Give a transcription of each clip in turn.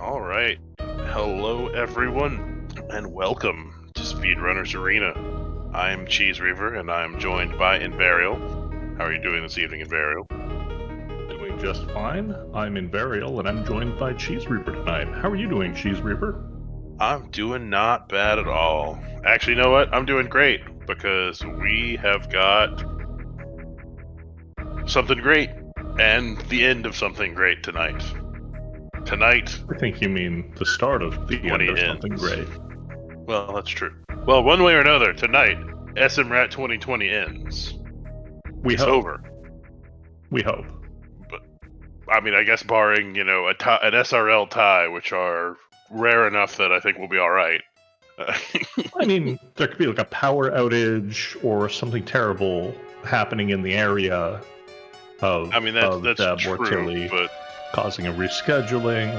All right. Hello, everyone, and welcome to Speedrunners Arena. I'm Cheese Reaver, and I'm joined by Invarial. How are you doing this evening, Invarial? Doing just fine. I'm Invarial, and I'm joined by Cheese Reaper tonight. How are you doing, Cheese Reaper? I'm doing not bad at all. Actually, you know what? I'm doing great, because we have got something great, and the end of something great tonight. Tonight, I think you mean the start of the end of something great. Well, that's true. Well, one way or another, tonight, SMRAT 2020 ends. It's over. We hope. But, I mean, I guess barring, an SRL tie, which are rare enough that I think we'll be alright. I mean, there could be like a power outage or something terrible happening in the area of that's Zeb or true, Tilly, but causing a rescheduling.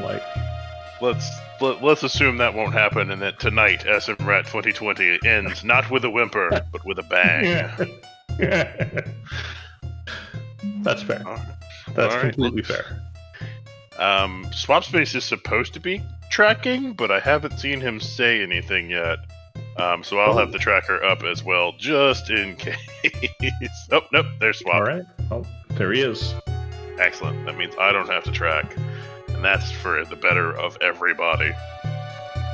let's assume that won't happen, and that tonight SMRAT 2020 ends not with a whimper, but with a bang. That's fair. That's completely fair. Swap Space is supposed to be tracking, but I haven't seen him say anything yet. So I'll have the tracker up as well, just in case. Oh, nope, there's Swap. Alright, oh, there he is. Excellent, that means I don't have to track. And that's for the better of everybody.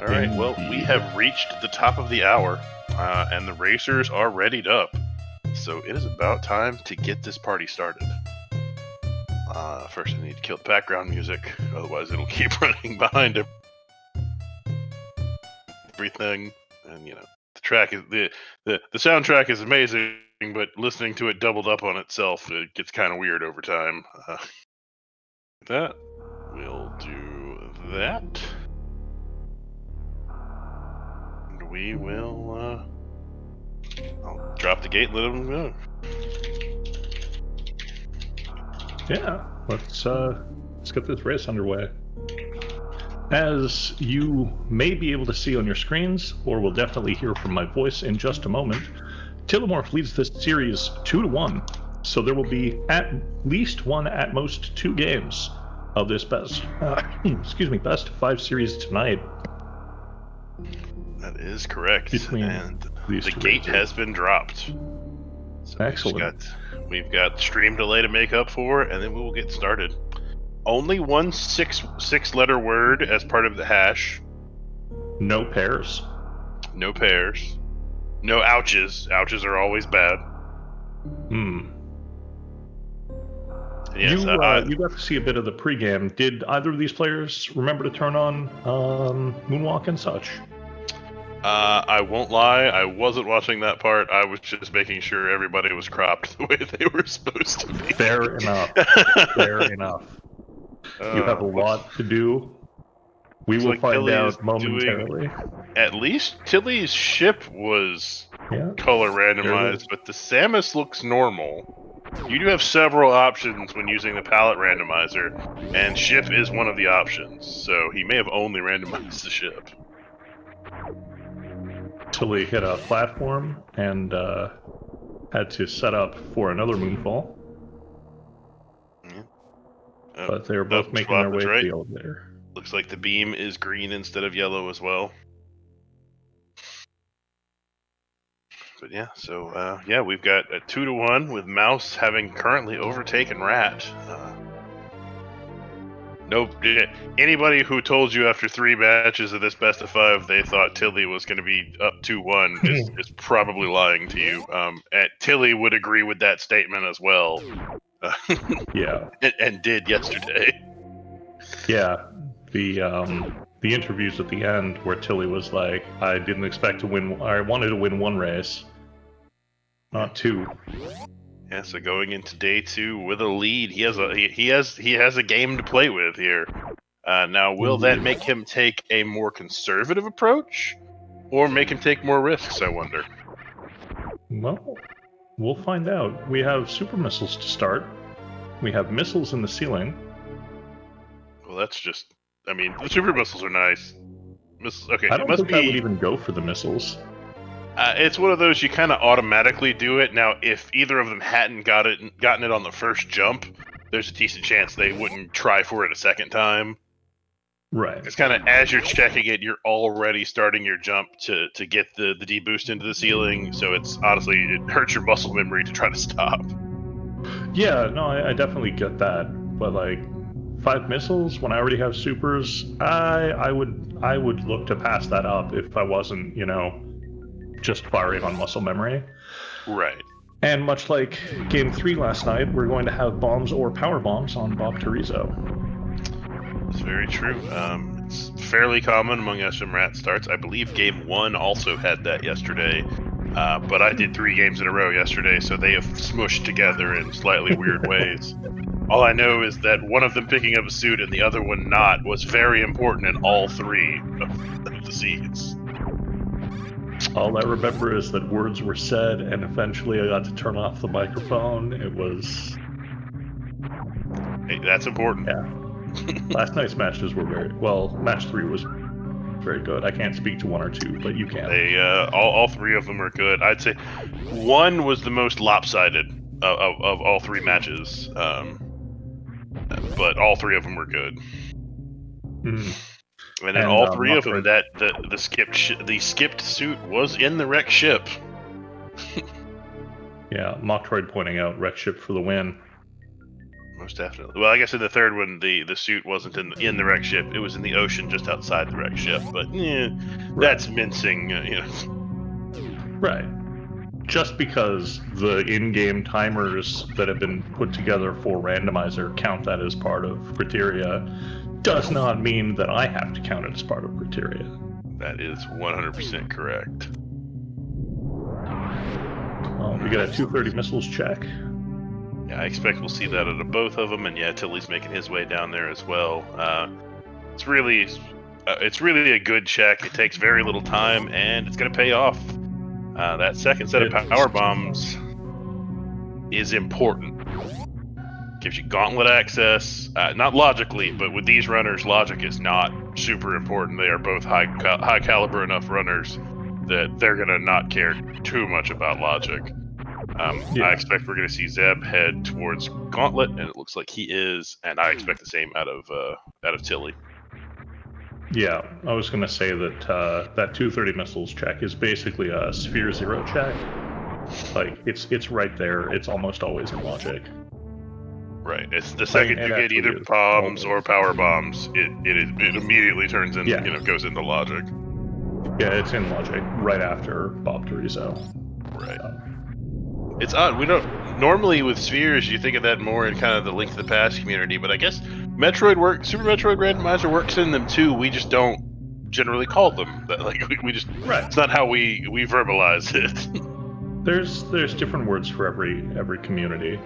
Alright, well, we have reached the top of the hour, and the racers are readied up. So it is about time to get this party started. First I need to kill the background music, otherwise it'll keep running behind everything. And the track is the soundtrack is amazing, but listening to it doubled up on itself, it gets kind of weird over time. That we'll do that, and we will. I'll drop the gate and let them go. Yeah, let's get this race underway. As you may be able to see on your screens, or will definitely hear from my voice in just a moment, Tilimorf leads this series 2-1, so there will be at least one, at most two games of this best of 5 series tonight. That is correct, and the gate has been dropped. So excellent. We've got stream delay to make up for, and then we will get started. Only one six-letter word as part of the hash. No pairs. No pairs. No ouches. Ouches are always bad. Yes, you got to see a bit of the pregame. Did either of these players remember to turn on Moonwalk and such? I won't lie, I wasn't watching that part. I was just making sure everybody was cropped the way they were supposed to be. Fair enough. Fair enough. You have a lot to do. We will find out momentarily. At least Tilly's ship was color randomized, but the Samus looks normal. You do have several options when using the palette randomizer, and ship is one of the options, so he may have only randomized the ship. Tilly hit a platform and had to set up for another moonfall. But they're both making their way to the elevator. Looks like the beam is green instead of yellow as well. But yeah, so we've got a 2-1 with Mouse having currently overtaken Rat. Anybody who told you after 3 matches of this best of 5 they thought Tilly was going to be up 2-1 is probably lying to you. Tilly would agree with that statement as well. Yeah, and did yesterday. Yeah, the interviews at the end where Tilly was like, "I didn't expect to win. I wanted to win 1 race, not 2." Yeah, so going into day 2 with a lead, he has a game to play with here. Now, will that make him take a more conservative approach, or make him take more risks? I wonder. Well, we'll find out. We have super missiles to start. We have missiles in the ceiling. Well, that's just. I mean, the super missiles are nice. Okay, I don't think I would even go for the missiles. It's one of those you kind of automatically do it. Now, if either of them hadn't gotten it on the first jump, there's a decent chance they wouldn't try for it a second time. Right. It's kind of as you're checking it, you're already starting your jump to get the deboost into the ceiling. So it's honestly, it hurts your muscle memory to try to stop. Yeah, no, I definitely get that. But like 5 missiles when I already have supers, I would look to pass that up if I wasn't, just firing on muscle memory. Right. And much like game 3 last night, we're going to have bombs or power bombs on Bob Terizo. It's very true. It's fairly common among SM Rat starts. I believe game 1 also had that yesterday. But I did 3 games in a row yesterday, so they have smushed together in slightly weird ways. All I know is that one of them picking up a suit and the other one not was very important in all 3 of the seeds. All I remember is that words were said, and eventually I got to turn off the microphone. It was... Hey, that's important. Yeah. Last night's matches were very... Well, match 3 was very good. I can't speak to 1 or 2, but you can. They, all 3 of them are good. I'd say 1 was the most lopsided of all 3 matches. But all 3 of them were good. And in all 3 of them, that the skipped suit was in the wrecked ship. Yeah, Mocktroid pointing out wrecked ship for the win. Most definitely. Well, I guess in the third one, the suit wasn't in the wrecked ship; it was in the ocean just outside the wrecked ship. But that's mincing, Right. Just because the in-game timers that have been put together for randomizer count that as part of criteria, does not mean that I have to count it as part of criteria. That is 100% correct. We got a 230 missiles check. Yeah, I expect we'll see that out of both of them, and yeah, Tilly's making his way down there as well. It's really a good check. It takes very little time, and it's going to pay off. That second set of power bombs is important. Gives you gauntlet access, not logically, but with these runners, logic is not super important. They are both high caliber enough runners that they're going to not care too much about logic. I expect we're going to see Zeb head towards Gauntlet, and it looks like he is, and I expect the same out of Tilly. Yeah, I was going to say that that 230 missiles check is basically a Sphere 0 check. Like, it's right there. It's almost always in logic. Right. It's the second you get either bombs or power bombs, it immediately turns in, goes into logic. Yeah, it's in logic right after Bob Terizo. Right. It's odd. We don't normally with spheres you think of that more in kind of the Link to the Past community, but I guess Super Metroid Randomizer works in them too. We just don't generally call them that. Like we just It's not how we verbalize it. There's different words for every community.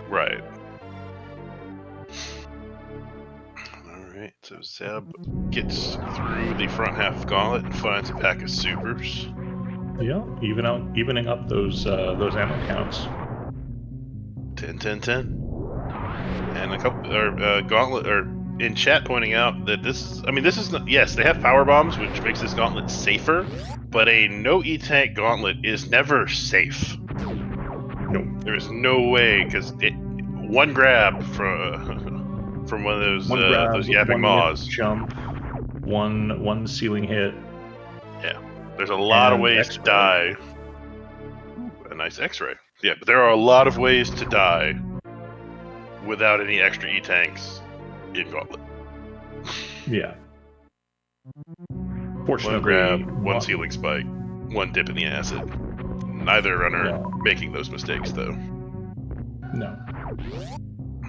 Right. Alright, so Zeb gets through the front half of Gauntlet and finds a pack of supers. Yeah, evening up those ammo counts. 10, 10, 10. And a couple, Gauntlet, or in chat pointing out that this is not, yes, they have power bombs, which makes this Gauntlet safer, but a no E-Tank Gauntlet is never safe. No. There's no way, because one grab from one of those yapping maws. Jump, one ceiling hit. Yeah. There's a lot of ways to die. A nice X-ray. Yeah, but there are a lot of ways to die without any extra E-tanks in Gauntlet. Yeah. Fortunately, one grab, one ceiling spike, one dip in the acid. Neither runner making those mistakes, though. No.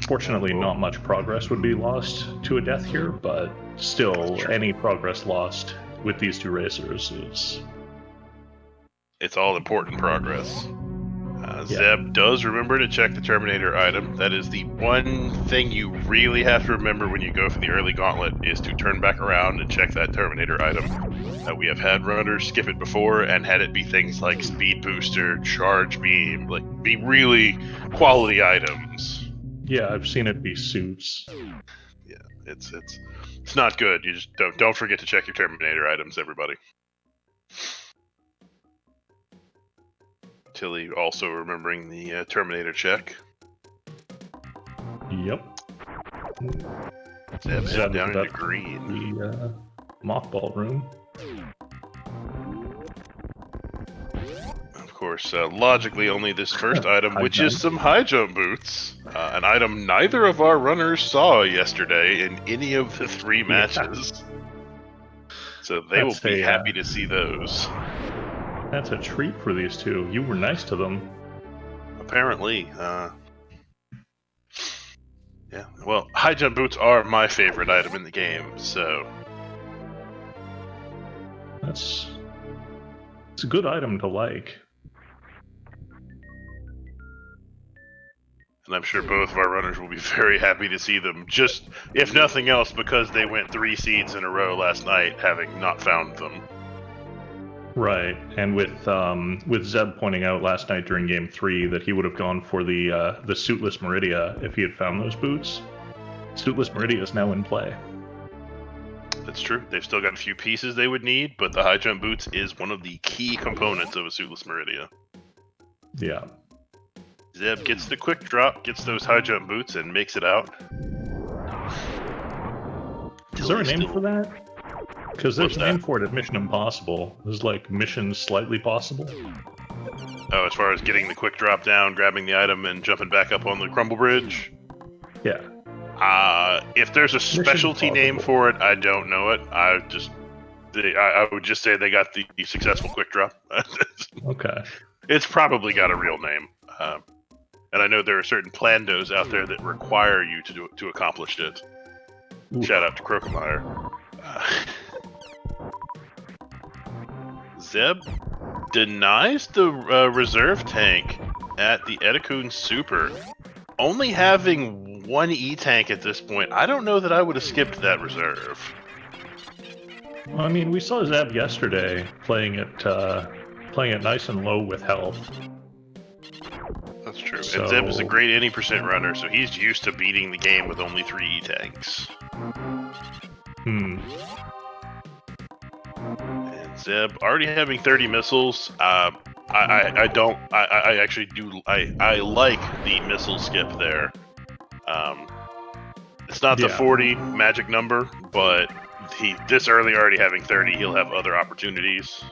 Fortunately, not much progress would be lost to a death here, but still, any progress lost with these two racers is... It's all important progress. Zeb does remember to check the Terminator item. That is the one thing you really have to remember when you go for the early Gauntlet, is to turn back around and check that Terminator item. We have had runners skip it before and had it be things like Speed Booster, Charge Beam, like be really quality items. Yeah, I've seen it be suits. Yeah, it's not good. You just don't forget to check your Terminator items, everybody. Tilly also remembering the Terminator check. Yep. Zeb Zeb down that into green. the mothball room. Of course, logically, only this first item, High which jump. is some high jump boots. An item neither of our runners saw yesterday in any of the 3 matches. So they will be happy to see those. That's a treat for these two. You were nice to them. Apparently, yeah. Well, high jump boots are my favorite item in the game, so It's a good item to like. and I'm sure both of our runners will be very happy to see them. Just if nothing else, because they went 3 seeds in a row last night, having not found them. Right, and with Zeb pointing out last night during Game 3 that he would have gone for the suitless Meridia if he had found those boots. Suitless Meridia is now in play. That's true. They've still got a few pieces they would need, but the high jump boots is one of the key components of a suitless Meridia. Yeah. Zeb gets the quick drop, gets those high jump boots, and makes it out. Is there a name for that? Because there's a name for it at Mission Impossible. There's like Mission Slightly Possible. Oh, as far as getting the quick drop down, grabbing the item, and jumping back up on the crumble bridge? Yeah. If there's a specialty name for it, I don't know it. I would just say they got the successful quick drop. Okay. It's probably got a real name. And I know there are certain plandos out there that require you to accomplish it. Oof. Shout out to Crocomeyer. Zeb denies the reserve tank at the Edikun Super. Only having 1 E-tank at this point, I don't know that I would have skipped that reserve. Well, I mean, we saw Zeb yesterday playing it nice and low with health. That's true. So... And Zeb is a great any % runner, so he's used to beating the game with only 3 E-tanks. And Zeb already having 30 missiles. I like the missile skip there. It's not the 40 magic number, but this early already having 30, he'll have other opportunities.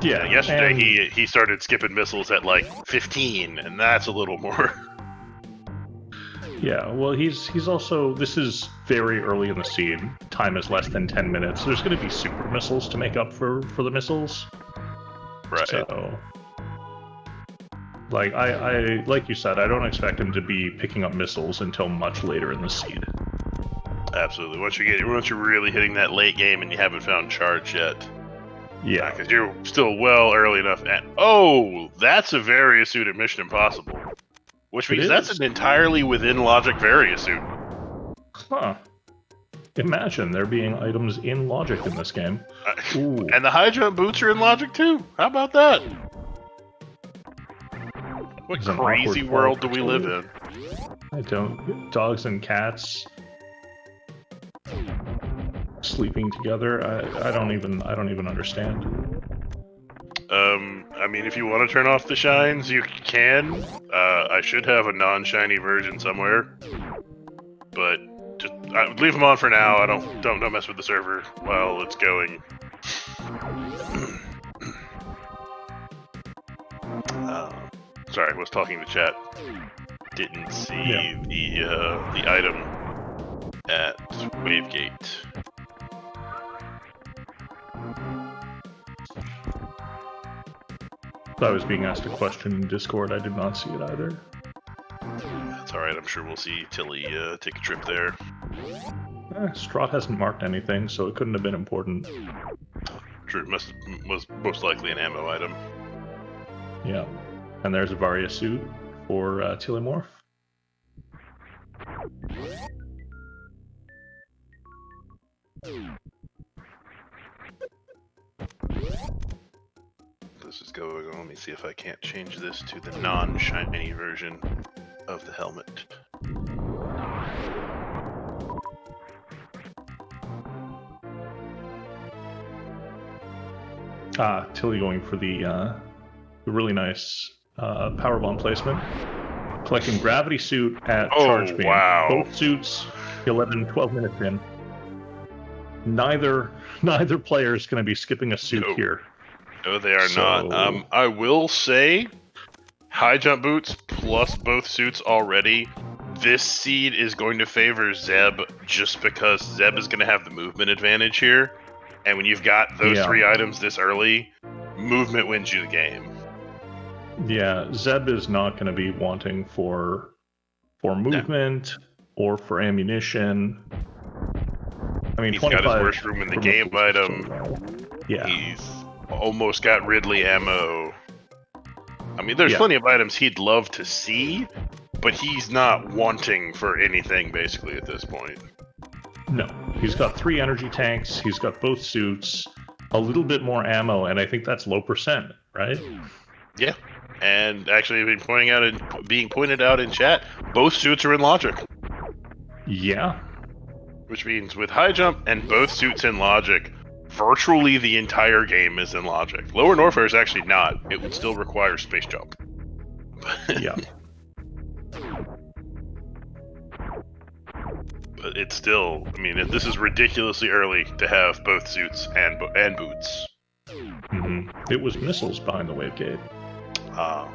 Yesterday he started skipping missiles at like 15, and that's a little more. Yeah, well, he's also, this is very early in the seed. Time is less than 10 minutes. There's going to be super missiles to make up for the missiles. Right. So, like, I like you said, I don't expect him to be picking up missiles until much later in the seed. Absolutely. Once you're really hitting that late game and you haven't found charge yet. Yeah. Because you're still well early enough. And that's a Variasuit at Mission Impossible. Which means that's an entirely within logic Variasuit. Huh. Imagine there being items in logic in this game. And the high jump boots are in logic too. How about that? What crazy world do we live in? I don't. Dogs and cats sleeping together. I don't even understand. I mean, if you want to turn off the shines, you can. I should have a non-shiny version somewhere, but just leave them on for now. I don't mess with the server while it's going. Sorry, I was talking to chat. Didn't see the item at Wavegate. I was being asked a question in Discord. I did not see it either. That's alright, I'm sure we'll see Tilly take a trip there. Strahd hasn't marked anything, so it couldn't have been important. True, was most likely an ammo item. Yeah. And there's a Variasuit for Tilimorf. This is going on. Let me see if I can't change this to the non-shiny version of the helmet. Tilly going for the really nice power bomb placement. collecting gravity suit at Oh, charge beam. wow. Both suits, 11, 12 minutes in. Neither player is going to be skipping a suit here. No, they are not. I will say, high jump boots plus both suits already. This seed is going to favor Zeb just because Zeb is going to have the movement advantage here. And when you've got those 3 items this early, movement wins you the game. Yeah, Zeb is not going to be wanting for movement or for ammunition. I mean, he's 25 got his worst room in the game item. Yeah. He's almost got Ridley ammo. I mean, there's plenty of items he'd love to see, but he's not wanting for anything, basically, at this point. No. He's got 3 energy tanks, he's got both suits, a little bit more ammo, and I think that's low percent, right? Yeah. And actually, being pointed out in chat, both suits are in logic. Yeah. Which means with high jump and both suits in logic, virtually the entire game is in logic. Lower Norfair is actually not. It would still require space jump. Yeah. But it's still, I mean, this is ridiculously early to have both suits and boots. Mm-hmm. It was missiles behind the wave gate. And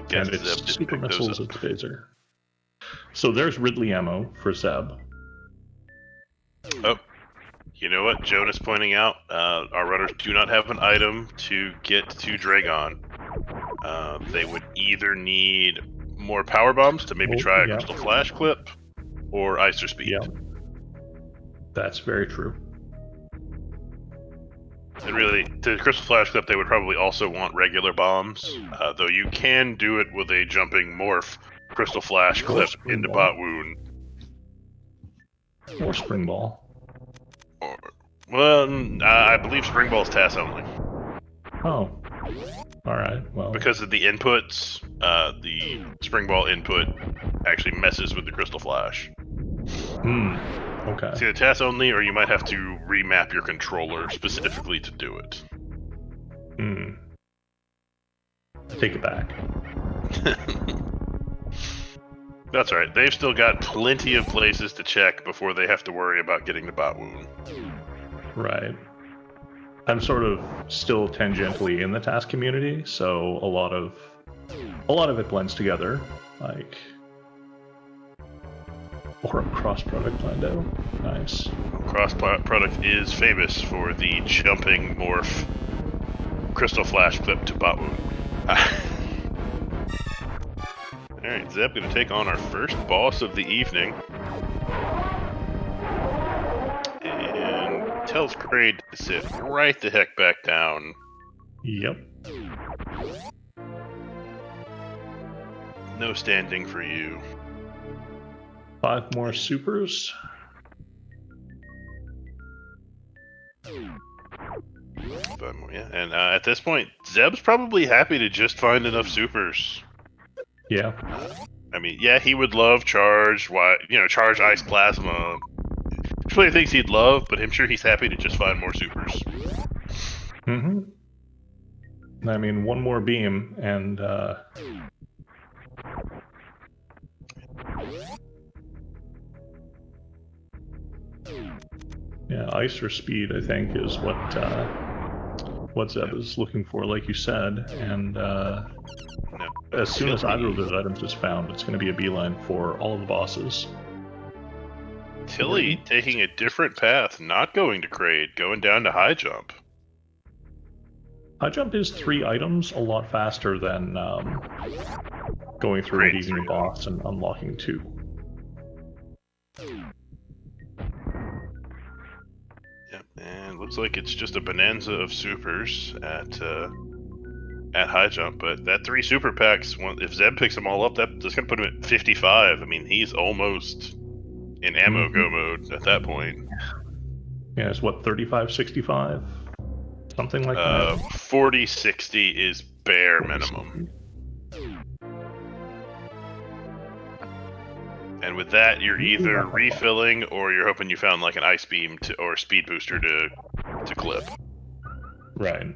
it's super missiles at the phaser. So there's Ridley ammo for Zeb. Oh, you know what? Jonas pointing out, our runners do not have an item to get to Dragon. They would either need more power bombs to maybe try a crystal flash clip, or ice or speed. Yeah, that's very true. And really, to crystal flash clip, they would probably also want regular bombs, though you can do it with a jumping morph crystal flash clip into bot wound. Or spring ball. I believe spring ball is TAS only. Oh. Alright, well. Because of the inputs, the spring ball input actually messes with the crystal flash. Okay. It's either TAS only, or you might have to remap your controller specifically to do it. Take it back. That's all right. They've still got plenty of places to check before they have to worry about getting the bot wound. Right. I'm sort of still tangentially in the task community, so a lot of it blends together, like. Or a cross-product Lando. Nice. Cross-product is famous for the jumping morph crystal flash clip to bot wound. Alright, Zeb gonna take on our first boss of the evening. And tells Kraid to sit right the heck back down. Yep. No standing for you. 5 more supers. Yeah. And at this point, Zeb's probably happy to just find enough supers. Yeah. I mean, yeah, he would love charge, charge ice plasma. There's plenty of things he'd love, but I'm sure he's happy to just find more supers. I mean, 1 more beam, and yeah, ice or speed, I think, is what Zeb is looking for, like you said, and as soon as either of those items is found, it's going to be a beeline for all of the bosses. Tilly taking a different path, not going to Kraid, going down to high jump. High jump is 3 items, a lot faster than going through a beating boss and unlocking 2. Yep, and looks like it's just a bonanza of supers at high jump, but that 3 super packs, if Zeb picks them all up, that's gonna put him at 55. I mean, he's almost in ammo go mode at that point. Yeah, it's what, 35-65? Something like that? 40-60 is bare minimum. And with that, you're either refilling or you're hoping you found like an ice beam or speed booster to clip. Right.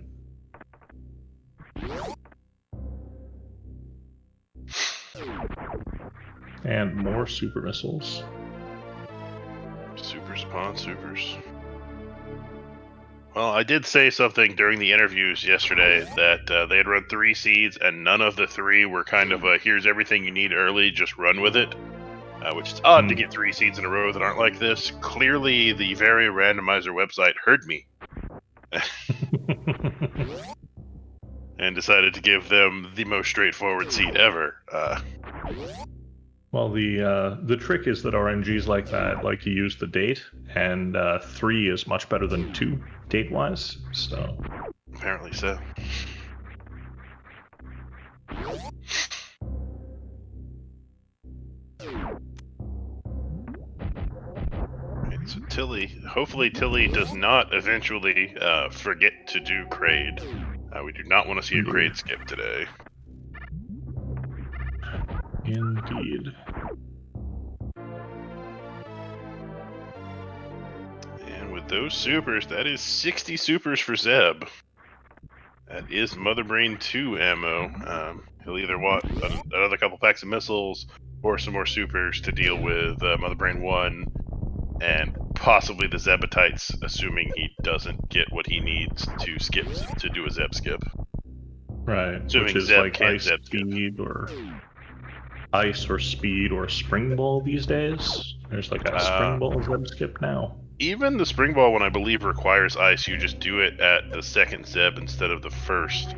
And more super missiles. Supers upon supers. Well, I did say something during the interviews yesterday that they had run 3 seeds, and none of the 3 were kind of a, here's everything you need early, just run with it. Which is odd to get 3 seeds in a row that aren't like this. Clearly, the Vari Randomizer website heard me. And decided to give them the most straightforward seed ever. Well, the trick is that RNGs like that like to use the date, and 3 is much better than 2 date-wise, so... Apparently so. So Tilly, hopefully Tilly does not eventually forget to do Kraid. We do not want to see a Kraid skip today. Indeed. And with those supers, that is 60 supers for Zeb. That is Mother Brain 2 ammo. He'll either want another couple packs of missiles or some more supers to deal with Mother Brain 1. And possibly the Zebatites, assuming he doesn't get what he needs to skip to do a Zeb skip. Right, Assuming which is Zeb like can't ice Zeb speed or ice or speed or spring ball these days. There's like a spring ball Zeb skip now. Even the spring ball one, I believe, requires ice. You just do it at the second Zeb instead of the first.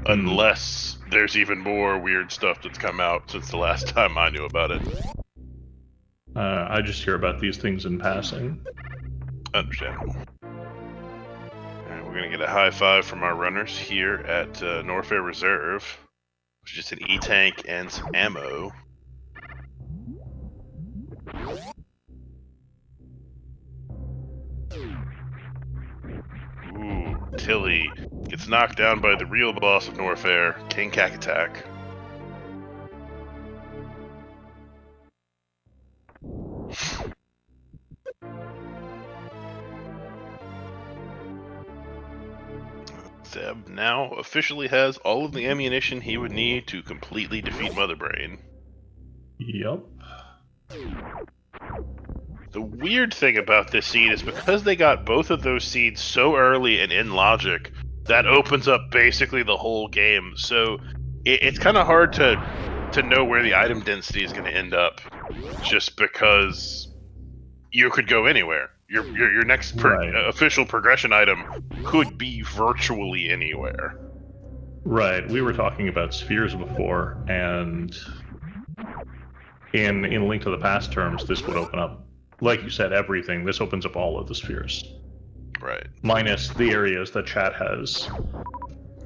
Unless there's even more weird stuff that's come out since the last time I knew about it. I just hear about these things in passing. Understandable. Alright, we're gonna get a high five from our runners here at Norfair Reserve, which is just an E-tank and some ammo. Ooh, Tilly gets knocked down by the real boss of Norfair, King Kakatak. Zeb now officially has all of the ammunition he would need to completely defeat Mother Brain. Yep. The weird thing about this seed is because they got both of those seeds so early and in logic, that opens up basically the whole game. So it's kind of hard to know where the item density is going to end up, just because you could go anywhere. Your next official progression item could be virtually anywhere. Right. We were talking about spheres before, and in Link to the Past terms, this would open up, like you said, everything. This opens up all of the spheres. Right. Minus the areas that chat has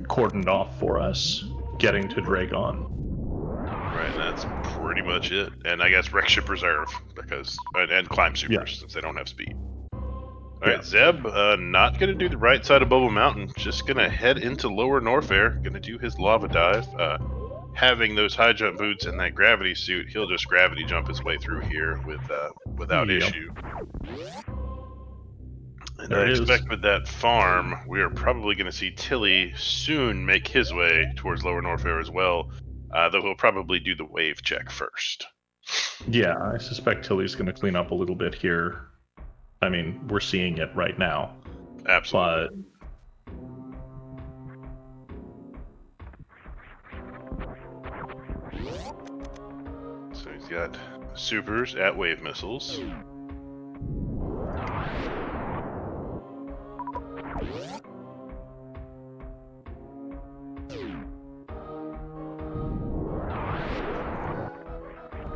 cordoned off for us, getting to Dragon. Right, that's pretty much it. And I guess Wreck Ship Reserve, because and Climb Supers, since they don't have speed. Alright, Zeb, not gonna do the right side of Bubble Mountain, just gonna head into Lower Norfair, gonna do his lava dive. Having those high jump boots and that gravity suit, he'll just gravity jump his way through here without issue. And I expect with that farm, we are probably going to see Tilly soon make his way towards Lower Norfair as well, though he'll probably do the wave check first. Yeah, I suspect Tilly's going to clean up a little bit here. I mean, we're seeing it right now. Absolutely. So he's got supers at wave missiles.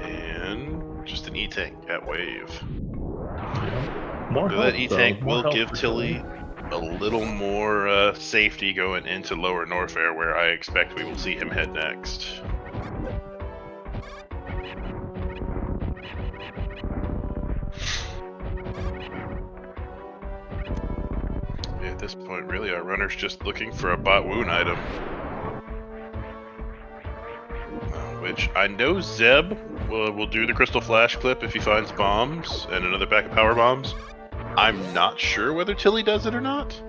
And just an E-tank at wave. More so that E-tank will give Tilly a little more safety going into Lower Norfair, where I expect we will see him head next. At this point, really, our runner's just looking for a bot wound item. Which I know Zeb will do the Crystal Flash clip if he finds bombs and another pack of power bombs. I'm not sure whether Tilly does it or not.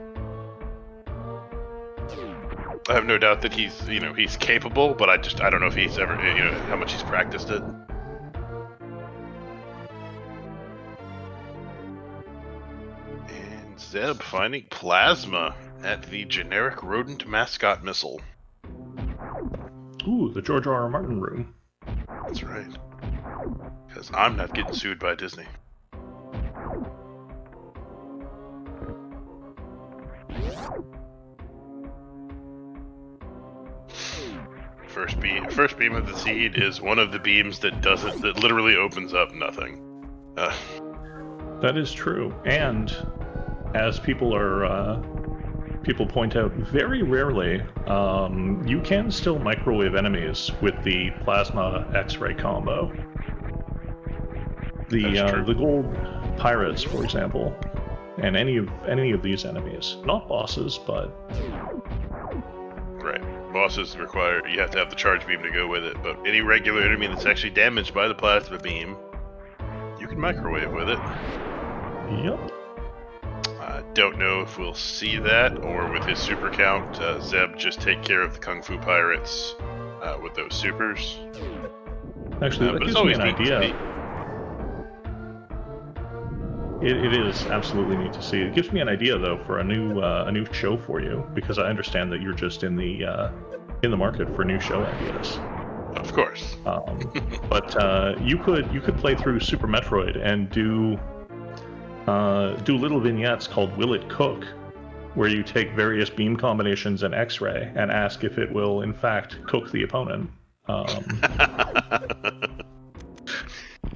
I have no doubt that he's capable, but I don't know if he's ever, how much he's practiced it. And Zeb finding plasma at the generic rodent mascot missile. Ooh, the George R. R. Martin room. That's right. Because I'm not getting sued by Disney. First beam of the seed is one of the beams that literally opens up nothing. That is true, and as people point out, very rarely you can still microwave enemies with the plasma X-ray combo. The gold pirates, for example, and any of these enemies, not bosses, but right. Bosses require you have to have the charge beam to go with it, but any regular enemy that's actually damaged by the plasma beam, you can microwave with it. Yep. I don't know if we'll see that, or with his super count, Zeb just take care of the Kung Fu pirates with those supers. Actually, that gives me an idea. It is absolutely neat to see. It gives me an idea, though, for a new show for you, because I understand that you're just in the market for new show ideas. Of course. But you could play through Super Metroid and do little vignettes called Will It Cook, where you take various beam combinations and X-ray and ask if it will, in fact, cook the opponent.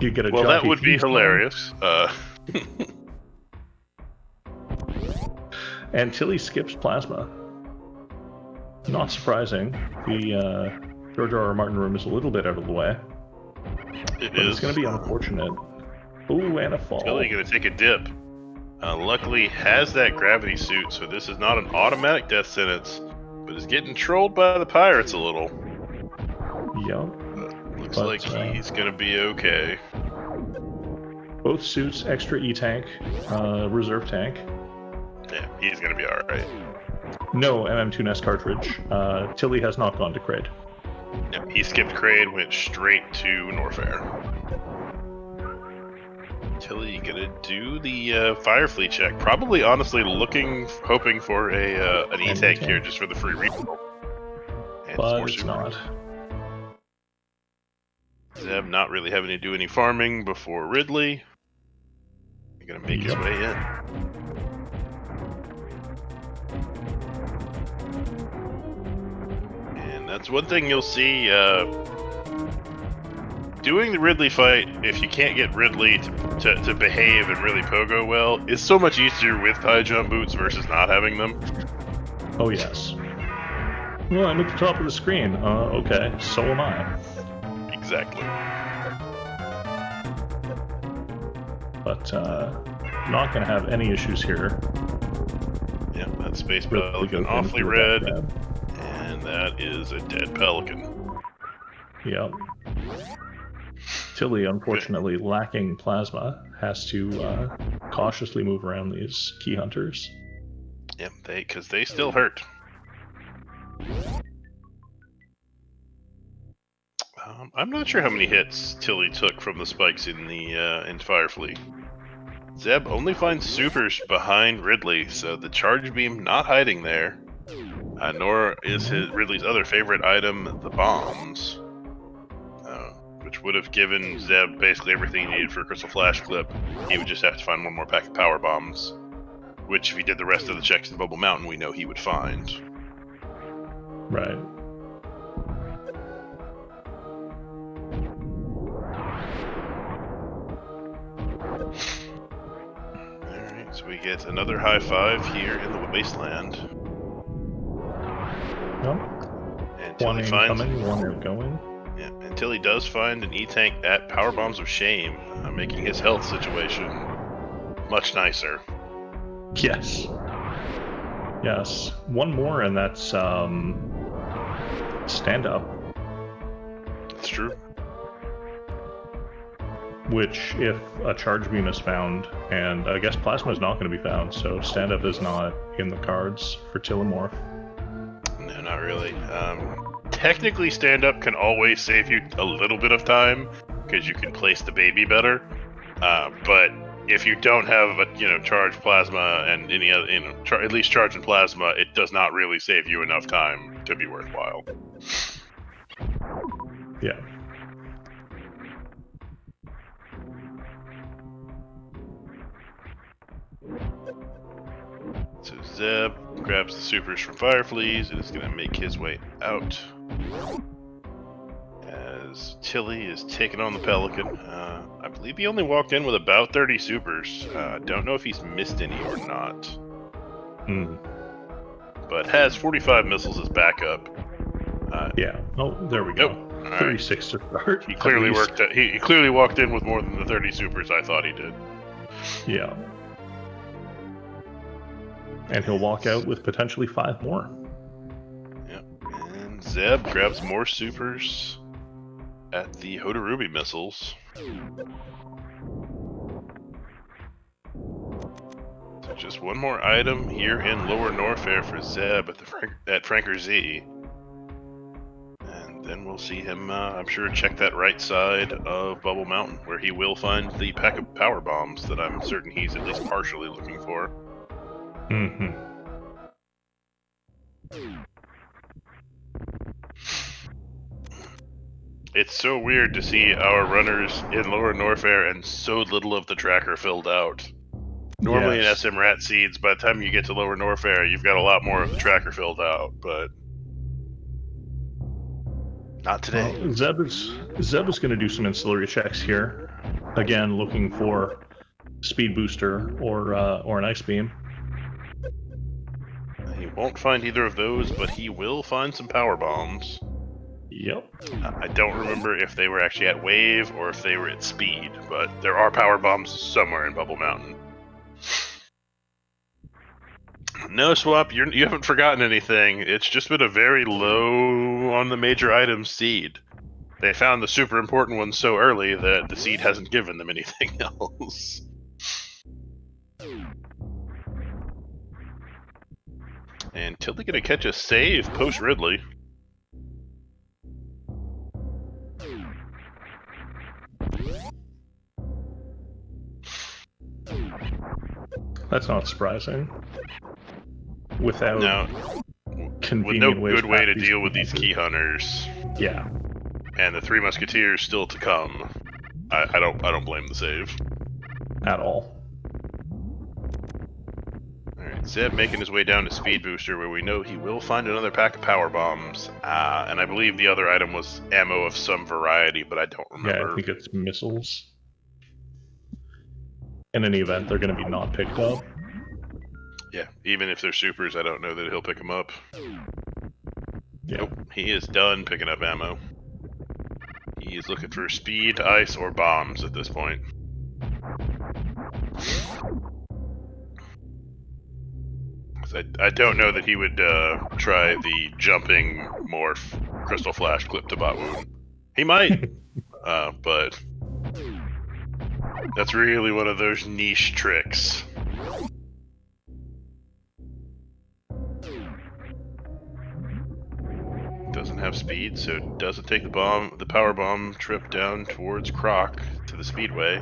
You get a well, that would be hilarious. And Tilly skips plasma. Not surprising. The George R. R. Martin room is a little bit out of the way. It's going to be unfortunate. Ooh, and a fall. Tilly going to take a dip. Luckily, has that gravity suit, so this is not an automatic death sentence, but is getting trolled by the pirates a little. Yep. Looks like he's going to be okay. Both suits, extra E-tank, reserve tank. Yeah, he's going to be alright. No MM2 NES cartridge. Tilly has not gone to Kraid. No, he skipped Kraid, went straight to Norfair. Tilly gonna do the Firefleet check. Probably, honestly, hoping for an E-tank here just for the free refill. But it's not. Zeb not really having to do any farming before Ridley. He's gonna make his way in. And that's one thing you'll see. Doing the Ridley fight, if you can't get Ridley to behave and really pogo well, is so much easier with high jump boots versus not having them. Oh yes. Well, I'm at the top of the screen. Okay, so am I. Exactly. But not going to have any issues here. Yeah, that space pelican awfully red, and that is a dead pelican. Yep. Tilly, unfortunately, lacking plasma, has to cautiously move around these key hunters. Yep, because they still hurt. I'm not sure how many hits Tilly took from the spikes in Firefleet. Zeb only finds supers behind Ridley, so the charge beam not hiding there. Nor is Ridley's other favorite item, the bombs. Which would have given Zeb basically everything he needed for a Crystal Flash clip. He would just have to find one more pack of power bombs, which if he did the rest of the checks in Bubble Mountain, we know he would find. Right. Alright, so we get another high five here in the wasteland. Yep. Until one he finds incoming, one outgoing. Yeah, until he does find an E-tank at Power Bombs of Shame, making his health situation much nicer. Yes. Yes. One more, and that's stand up. That's true. Which, if a charge beam is found, and I guess plasma is not going to be found, so stand up is not in the cards for Tilimorf. No. No, not really. Technically, stand-up can always save you a little bit of time, because you can place the baby better. But if you don't have a charged plasma and any other at least charge and plasma, it does not really save you enough time to be worthwhile. Yeah. So Zeb grabs the supers from Firefleas and is going to make his way out. As Tilly is taking on the Pelican. I believe he only walked in with about 30 supers. Don't know if he's missed any or not. But has 45 missiles as backup. Yeah. Oh, there we go. 36 to start. He clearly he clearly walked in with more than the 30 supers I thought he did. Yeah. And he'll walk out with potentially 5 more. Yep. And Zeb grabs more supers at the Hodarubi missiles. So just one more item here in Lower Norfair for Zeb at Franker Z. And then we'll see him, I'm sure, check that right side of Bubble Mountain, where he will find the pack of power bombs that I'm certain he's at least partially looking for. It's so weird to see our runners in Lower Norfair and so little of the tracker filled out. Normally in SM Rat Seeds, by the time you get to Lower Norfair, you've got a lot more of the tracker filled out, but not today. Well, Zeb is going to do some ancillary checks here. Again, looking for speed booster or an ice beam. He won't find either of those, but he will find some power bombs. Yep. I don't remember if they were actually at wave or if they were at speed, but there are power bombs somewhere in Bubble Mountain. No, Swap, you haven't forgotten anything. It's just been a very low on the major items seed. They found the super important ones so early that the seed hasn't given them anything else. And Tilly gonna catch a save post Ridley. That's not surprising. Without convenient with no good way to deal with these key hunters. Yeah. And the 3 Musketeers still to come. I don't blame the save. At all. Alright, Zeb making his way down to Speed Booster, where we know he will find another pack of power bombs. And I believe the other item was ammo of some variety, but I don't remember. Yeah, I think it's missiles. In any event, they're going to be not picked up. Yeah, even if they're supers, I don't know that he'll pick them up. Yeah. Nope, he is done picking up ammo. He is looking for speed, ice, or bombs at this point. I don't know that he would try the jumping morph crystal flash clip to bot wound. He might, but that's really one of those niche tricks. Doesn't have speed, so doesn't take the power bomb trip down towards Croc to the speedway.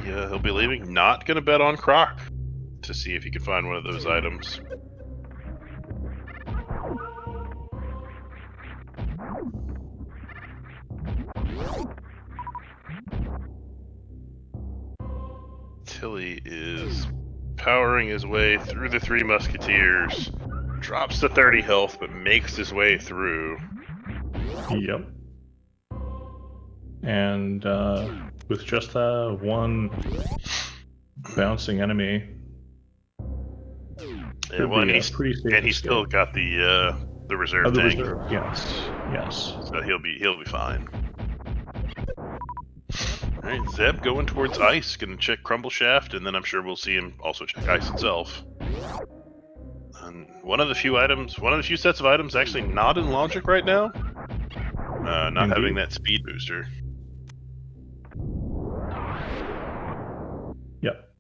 He'll be leaving. Not gonna bet on Croc to see if he can find one of those items. Tilly is powering his way through the 3 Musketeers. Drops to 30 health, but makes his way through. Yep. And with just one bouncing enemy. Yeah, well, and he's still got the reserve tank. Reserve. Yes. So he'll be fine. All right, Zeb going towards ice, gonna check Crumble Shaft, and then I'm sure we'll see him also check ice itself. And one of the few sets of items actually not in logic right now. Not having that speed booster. Yep.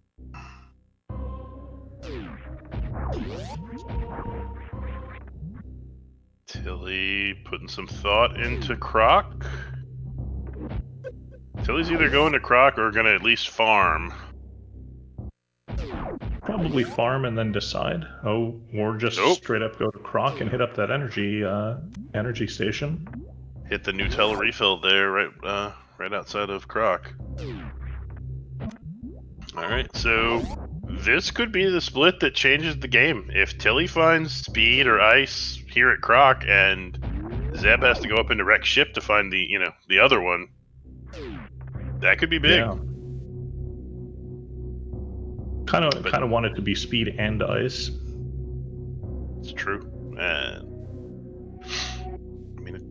Tilly putting some thought into Croc. Tilly's either going to Croc or going to at least farm. Probably farm and then decide. Oh, or just straight up go to Croc and hit up that energy station. Hit the Nutella refill there, right outside of Croc. Alright, so this could be the split that changes the game. If Tilly finds speed or ice here at Croc, and Zeb has to go up into Rex ship to find the other one, that could be big. Yeah. Kind of want it to be speed and ice. It's true.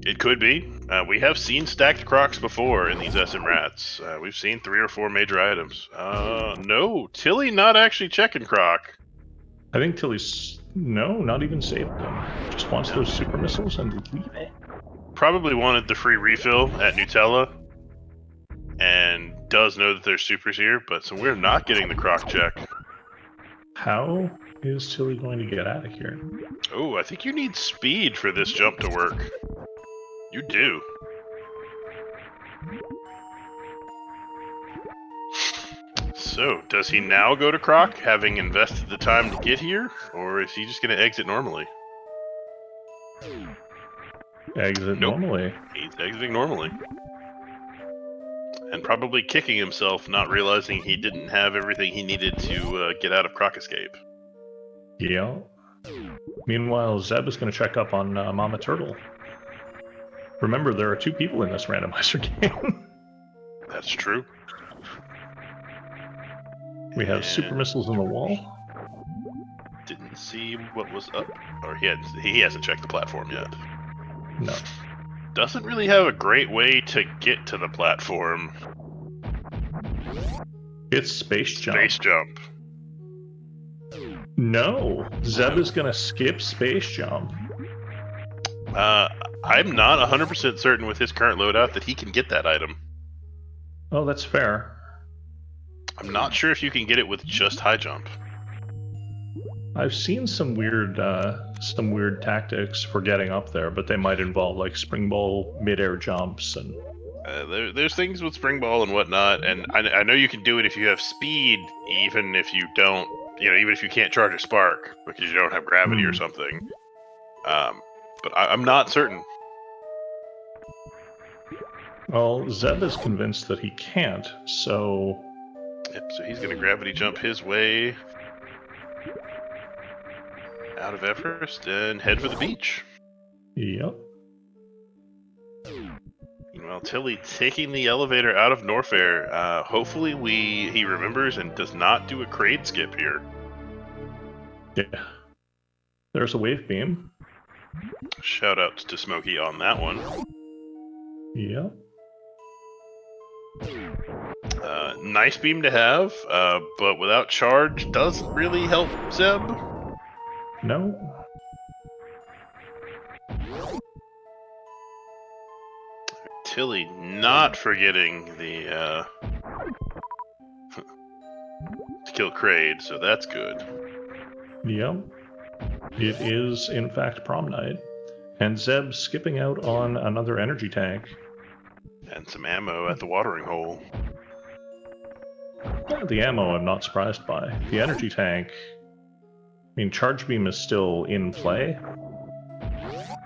It could be. We have seen stacked Crocs before in these SM Rats. We've seen 3 or 4 major items. No, Tilly not actually checking Croc. I think Tilly's not even saved them. Just wants those super missiles and leave it. Probably wanted the free refill at Nutella, and does know that there's supers here, but so we're not getting the Croc check. How is Tilly going to get out of here? Oh, I think you need speed for this jump to work. You do. So, does he now go to Croc, having invested the time to get here, or is he just going to exit normally? Exit normally. He's exiting normally. And probably kicking himself, not realizing he didn't have everything he needed to get out of Croc Escape. Yeah. Meanwhile, Zeb is going to check up on Mama Turtle. Remember, there are 2 people in this randomizer game. That's true. We have super missiles in the wall. Didn't see what was up, or he hasn't checked the platform yet. No. Doesn't really have a great way to get to the platform. It's space jump. Space jump. No, Zeb is gonna skip space jump. I'm not 100% certain with his current loadout that he can get that item. Oh, that's fair. I'm not sure if you can get it with just high jump. I've seen some weird tactics for getting up there, but they might involve like spring ball mid-air jumps and. There's things with spring ball and whatnot, and I know you can do it if you have speed, even if you don't, even if you can't charge a spark because you don't have gravity or something. But I'm not certain. Well, Zeb is convinced that he can't, so. Yep, so he's gonna gravity jump his way out of Everest and head for the beach. Yep. Meanwhile, Tilly taking the elevator out of Norfair. Hopefully he remembers and does not do a crate skip here. Yeah. There's a wave beam. Shout out to Smokey on that one. Yep. Nice beam to have, but without charge doesn't really help Zeb. No. Tilly not forgetting the to kill Kraid, so that's good. Yep. It is, in fact, prom night. And Zeb skipping out on another energy tank. And some ammo at the watering hole. The ammo I'm not surprised by. The energy tank... charge beam is still in play.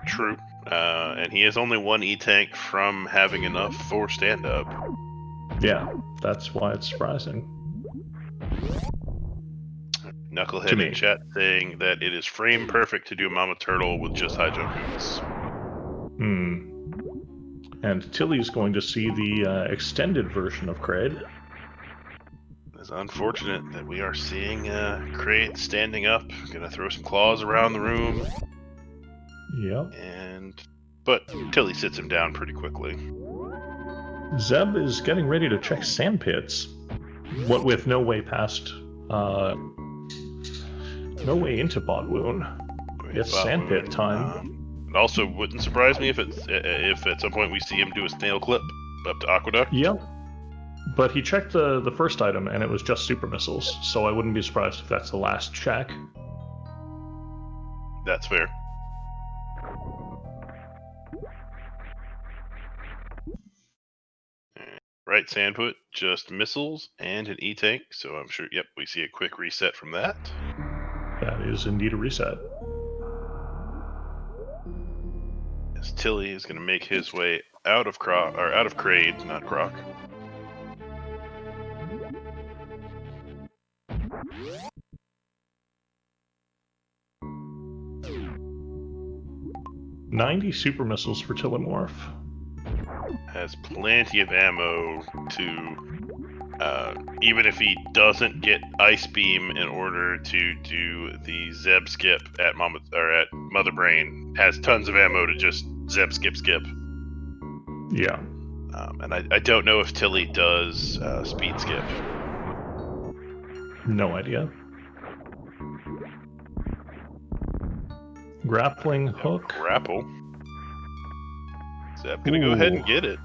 True. And he has only 1 E-tank from having enough for stand-up. Yeah, that's why it's surprising. Knucklehead in chat saying that it is frame perfect to do Mama Turtle with just high jump boots. And Tilly's going to see the extended version of Kraid. It's unfortunate that we are seeing Kraid standing up, gonna throw some claws around the room. Yep. But Tilly sits him down pretty quickly. Zeb is getting ready to check sand pits. What with no way past, no way into Bot Wound. It's sand pit time. It also wouldn't surprise me if at some point we see him do a snail clip up to Aqueduct. Yep. But he checked the first item and it was just super missiles, so I wouldn't be surprised if that's the last check. That's fair. Right sandput, just missiles and an E-tank. So I'm sure, yep, we see a quick reset from that. That is indeed a reset. As Tilly is going to make his way out of Kraid, not Croc. $90 super missiles for Tilimorf. Has plenty of ammo to, even if he doesn't get Ice Beam in order to do the Zeb skip at Mother Brain, has tons of ammo to just Zeb skip. Yeah. And I don't know if Tilly does speed skip. No idea. Grappling hook. Grapple. Zeb gonna go ahead and get it.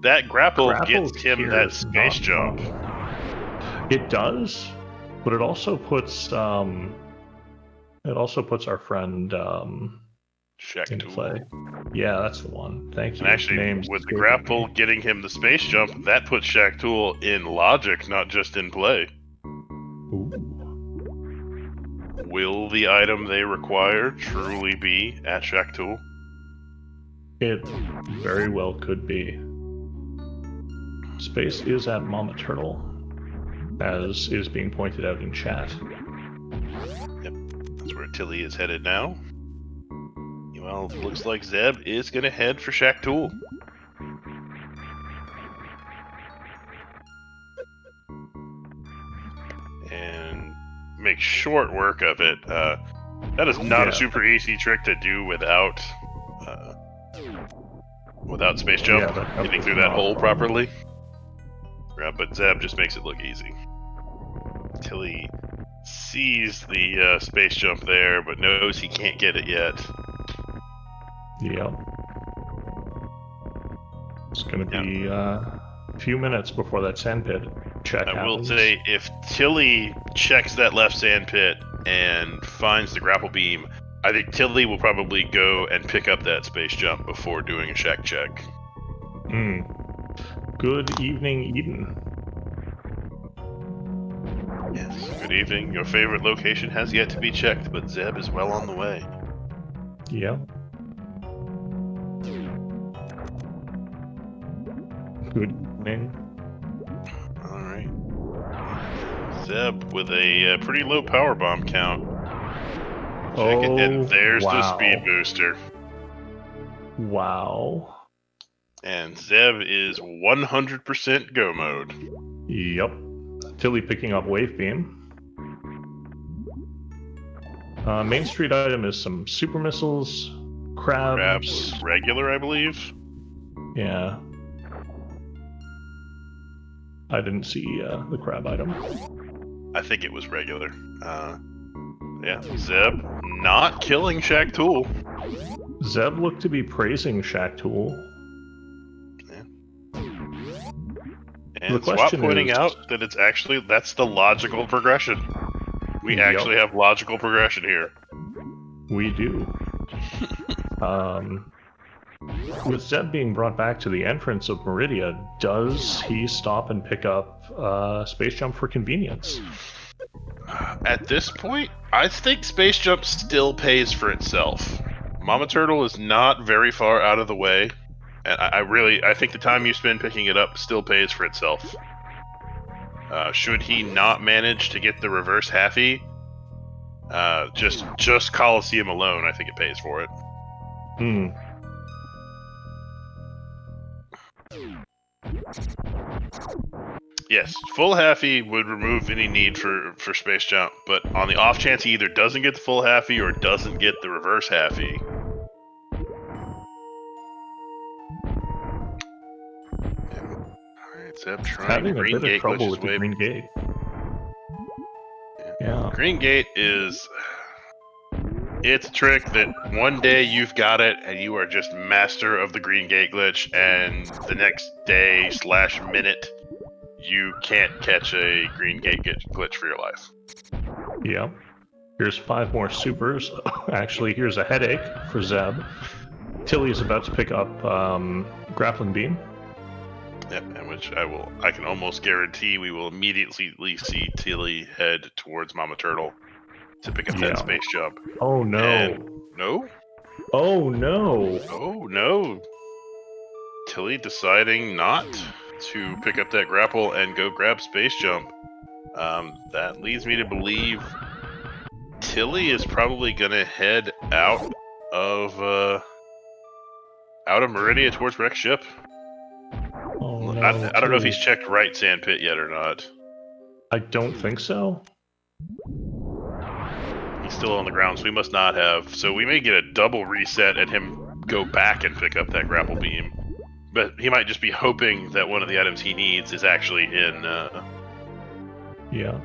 That grapple gets him that space jump. It does, but it also puts our friend into play. Yeah, that's the one. Thank you. And actually, with the grapple getting him the space jump, that puts Shaq-Tool in logic, not just in play. Ooh. Will the item they require truly be at Shaq-Tool? It very well could be. Space is at Mama Turtle, as is being pointed out in chat. Yep, that's where Tilly is headed now. Well, looks like Zeb is going to head for Shaq-Tool. And make short work of it. That is not a super easy trick to do without space jump, getting through that hole properly. But Zeb just makes it look easy. Tilly sees the space jump there, but knows he can't get it yet. Yep. It's going to be a few minutes before that sandpit check happens. I will say, if Tilly checks that left sandpit and finds the grapple beam, I think Tilly will probably go and pick up that space jump before doing a Shaq check. Good evening, Eden. Yes, good evening. Your favorite location has yet to be checked, but Zeb is well on the way. Yep. Good evening. Alright. Zeb with a pretty low power bomb count. And there's the speed booster. Wow. And Zeb is 100% go mode. Yep. Tilly picking up Wave Beam. Main street item is some super missiles, crabs. Regular, I believe. Yeah. I didn't see the crab item. I think it was regular. Yeah, Zeb not killing Shaq-Tool. Zeb looked to be praising Shaq-Tool. Yeah. And Swap pointing out that that's the logical progression. We actually have logical progression here. We do. With Zeb being brought back to the entrance of Meridia, does he stop and pick up Space Jump for convenience? At this point, I think Space Jump still pays for itself. Mama Turtle is not very far out of the way, and I think the time you spend picking it up still pays for itself. Should he not manage to get the reverse halfie, just Coliseum alone, I think it pays for it. Yes, full halfie would remove any need for space jump, but on the off chance he either doesn't get the full halfie or doesn't get the reverse halfie. Alright, Zeb trying Green Gate, trouble with the Green Gate. Yeah. Green Gate it's a trick that one day you've got it and you are just master of the Green Gate glitch, and the next day / minute you can't catch a Green Gate glitch for your life. Yeah. Here's 5 more supers. Actually, here's a headache for Zeb. Tilly is about to pick up Grappling Beam. Yep, and which I can almost guarantee we will immediately see Tilly head towards Mama Turtle to pick up that space jump. Oh no. And no? Oh no. Oh no. Tilly deciding not to pick up that grapple and go grab space jump. That leads me to believe Tilly is probably gonna head out of Meridia towards Rex ship. Oh no. I don't know if he's checked right sandpit yet or not. I don't think so. He's still on the ground, so we must not have. So we may get a double reset and him go back and pick up that grapple beam. But he might just be hoping that one of the items he needs is actually in. Yeah.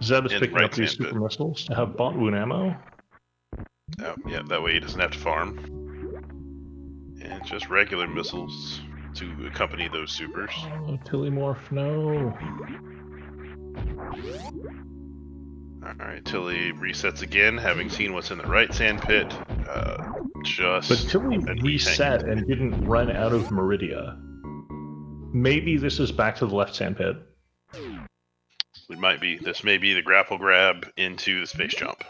Zeb is picking up these super missiles to have bot wound ammo. Oh, yeah, that way he doesn't have to farm. And just regular missiles to accompany those supers. Oh, Tilimorf, no. Alright, Tilly resets again, having seen what's in the right sandpit. But Tilly reset and didn't run out of Meridia. Maybe this is back to the left sandpit. It might be. This may be the grapple grab into the space jump.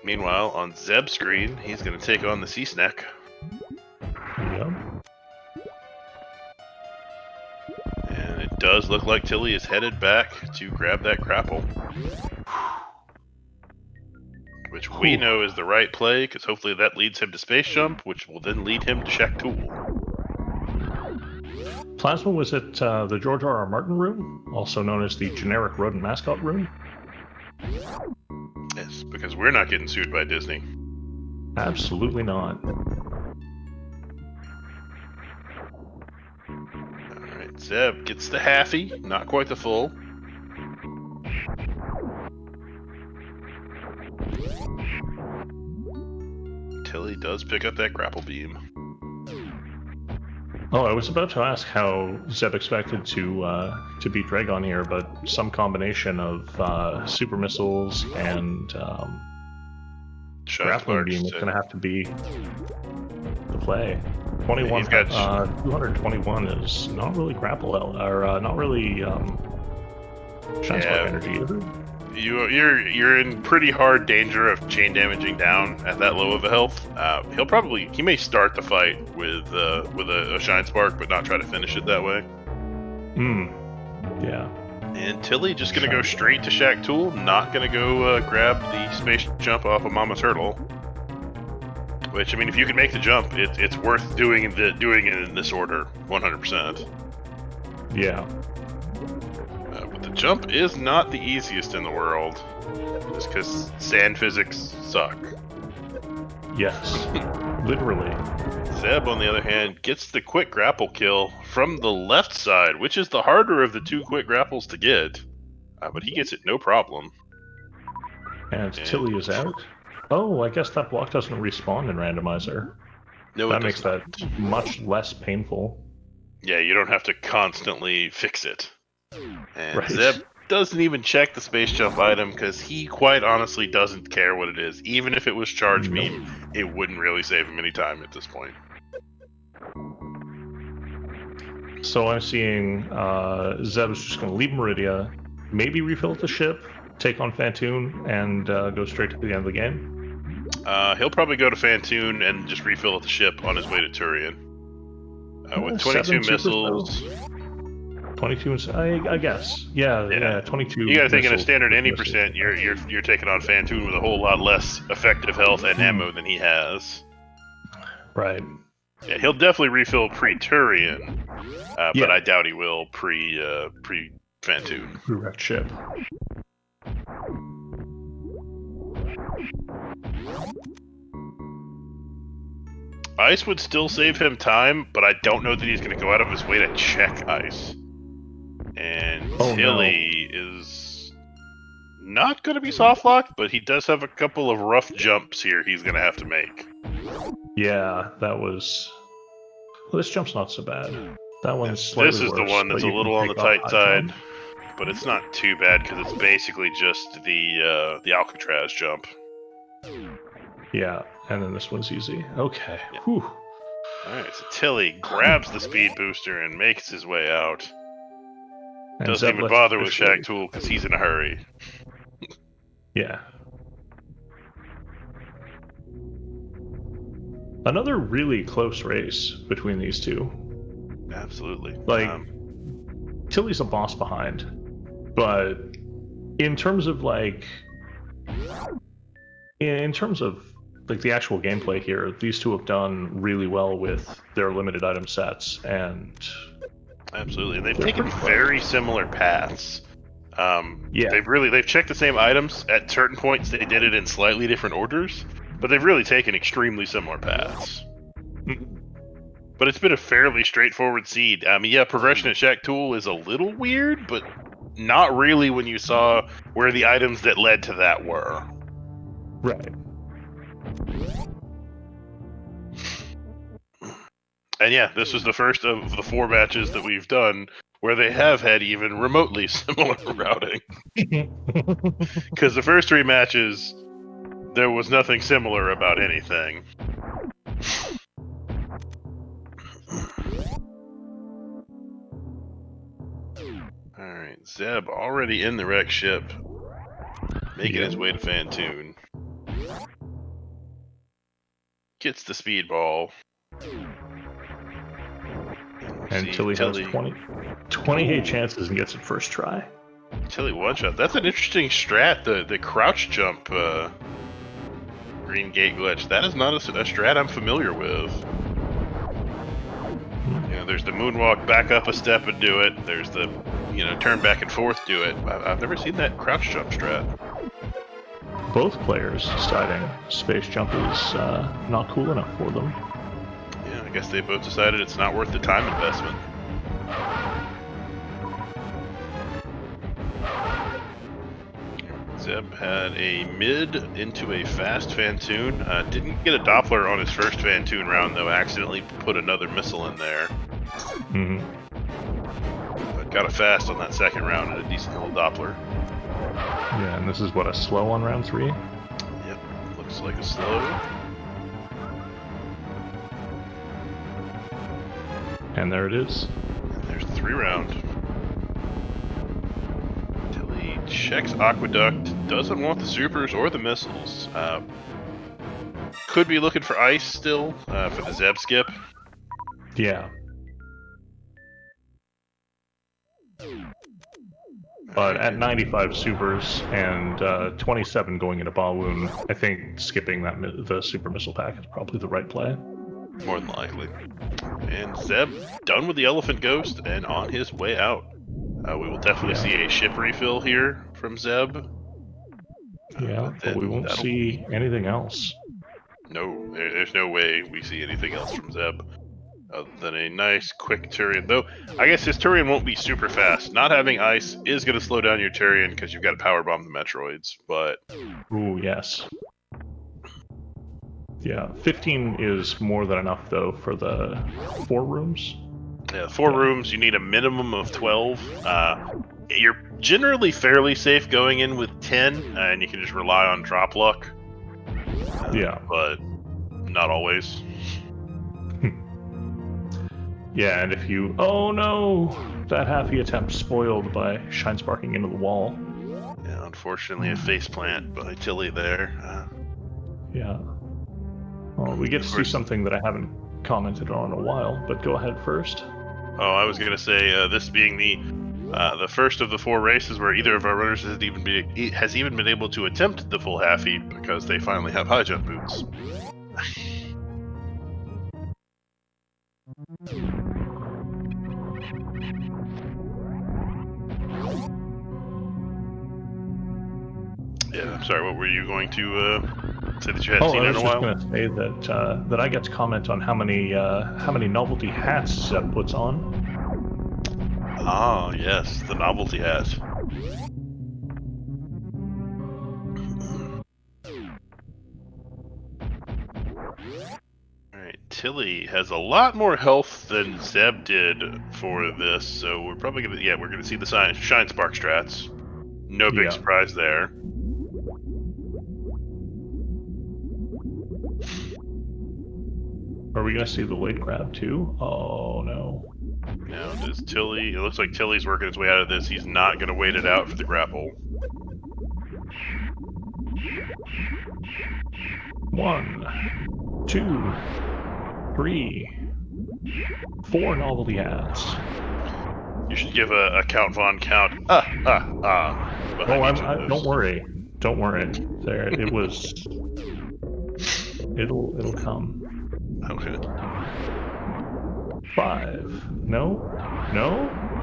Meanwhile, on Zeb's screen, he's going to take on the sea snack. Yep. And it does look like Tilly is headed back to grab that grapple. Which we know is the right play, because hopefully that leads him to space jump, which will then lead him to Shack Tool. Plasma was at the George R.R. Martin room, also known as the generic rodent mascot room. Yes, because we're not getting sued by Disney. Absolutely not. Alright, Zeb gets the halfie, not quite the full. Tilly does pick up that grapple beam. Oh, I was about to ask how Zeb expected to beat Dragon here, but some combination of super missiles and grappling beam is going to have to be the play. 21, 221 is not really grapple or not really shine spark energy either. You're in pretty hard danger of chain damaging down at that low of a health. He may start the fight with a shine spark, but not try to finish it that way. Yeah. And Tilly just gonna go straight to Shack Tool, not gonna go grab the space jump off of Mama Turtle. Which, I mean, if you can make the jump, it's worth doing it in this order, 100%. Yeah. But the jump is not the easiest in the world, just because sand physics suck. Yes, literally. Zeb, on the other hand, gets the quick grapple kill from the left side, which is the harder of the two quick grapples to get. But he gets it no problem. And Tilly is out. Oh, I guess that block doesn't respawn in randomizer. No, that makes that much less painful. Yeah, you don't have to constantly fix it. And right. Zeb doesn't even check the space jump item because he quite honestly doesn't care what it is. Even if it was charge beam, it wouldn't really save him any time at this point. So I'm seeing Zeb is just going to leave Meridia, maybe refill the ship, take on Fantoon, and go straight to the end of the game. He'll probably go to Fantoon and just refill at the ship on his way to Turian. With 22 missiles. 22, I guess. Yeah, 22. You gotta think in a standard 80%, you're taking on Fantoon with a whole lot less effective health and ammo than he has. Right. Yeah, he'll definitely refill pre-Turian, but I doubt he will pre-Fantoon. Pre-wrecked ship. Ice would still save him time, but I don't know that he's going to go out of his way to check Ice. And Tilly is not going to be soft locked, but he does have a couple of rough jumps here he's going to have to make. Yeah, that was... Well, this jump's not so bad. That one's slightly worse. This is the one that's a little on the tight side, but it's not too bad because it's basically just the Alcatraz jump. Yeah, and then this one's easy. Okay. Yeah. Whew. Alright, so Tilly grabs the speed booster and makes his way out. And Doesn't even Zeb bother with officially- Shaq Tool because he's in a hurry. Yeah. Another really close race between these two. Absolutely. Like, Tilly's a boss behind, but in terms of like the actual gameplay here, these two have done really well with their limited item sets, and absolutely, and they've they're taken pretty very similar paths. Yeah. They've checked the same items at certain points. They did it in slightly different orders, but they've really taken extremely similar paths. But it's been a fairly straightforward seed. Yeah, progression at Shaq Tool is a little weird, but not really when you saw where the items that led to that were. Right. And yeah, this was the first of the 4 matches that we've done where they have had even remotely similar routing. Because the first 3 matches, there was nothing similar about anything. Alright, Zeb already in the wreck ship, making his way to Fantoon. Gets the speedball. And Tilly has 28 chances and gets it first try. Tilly one shot. That's an interesting strat. The crouch jump green gate glitch. That is not a strat I'm familiar with. You know, there's the moonwalk, back up a step and do it. There's the turn back and forth, do it. I've never seen that crouch jump strat. Both players deciding space jump is not cool enough for them. Yeah, I guess they both decided it's not worth the time investment. Zeb had a mid into a fast Fantoon. Didn't get a Doppler on his first Fantoon round, though. Accidentally put another missile in there. But got a fast on that second round and a decent little Doppler. Yeah, and this is what, a slow on round 3? Yep, looks like a slow. And there it is. And there's 3 round. Tilly checks Aqueduct, doesn't want the supers or the missiles. Could be looking for ice still for the Zeb skip. Yeah. But at 95 supers and 27 going into Balloon, I think skipping the super missile pack is probably the right play. More than likely. And Zeb done with the Elephant Ghost and on his way out. We will definitely see a ship refill here from Zeb. Yeah, but we won't see anything else. No, there's no way we see anything else from Zeb. Other than a nice, quick Turian. Though, I guess his Turian won't be super fast. Not having ice is going to slow down your Turian because you've got to power bomb the Metroids, but... Ooh, yes. Yeah, 15 is more than enough, though, for the 4 rooms. Yeah, 4 rooms, you need a minimum of 12. You're generally fairly safe going in with 10, and you can just rely on drop luck. Yeah. But not always. Yeah, and if you... Oh no! That halfy attempt spoiled by shine sparking into the wall. Yeah, unfortunately a faceplant by Tilly there. Yeah. Well, we get to see something that I haven't commented on in a while, but go ahead first. Oh, I was gonna say, this being the first of the 4 races where either of our runners has even been able to attempt the full halfy because they finally have high jump boots. Yeah, I'm sorry, what were you going to say that you hadn't seen in a while? I was just going to say that I get to comment on how many novelty hats Zeb puts on. Ah, yes, the novelty hat. Alright, Tilly has a lot more health than Zeb did for this, so we're probably gonna see the Shine Spark strats. No big surprise there. Are we gonna see the late grab too? Oh no. Now does Tilly... It looks like Tilly's working his way out of this. He's not going to wait it out for the grapple. 1, 2, 3, 4 novelty hats. You should give a Count Von count. Oh, don't worry. Don't worry. There, it was. It'll come. Okay. 5. No.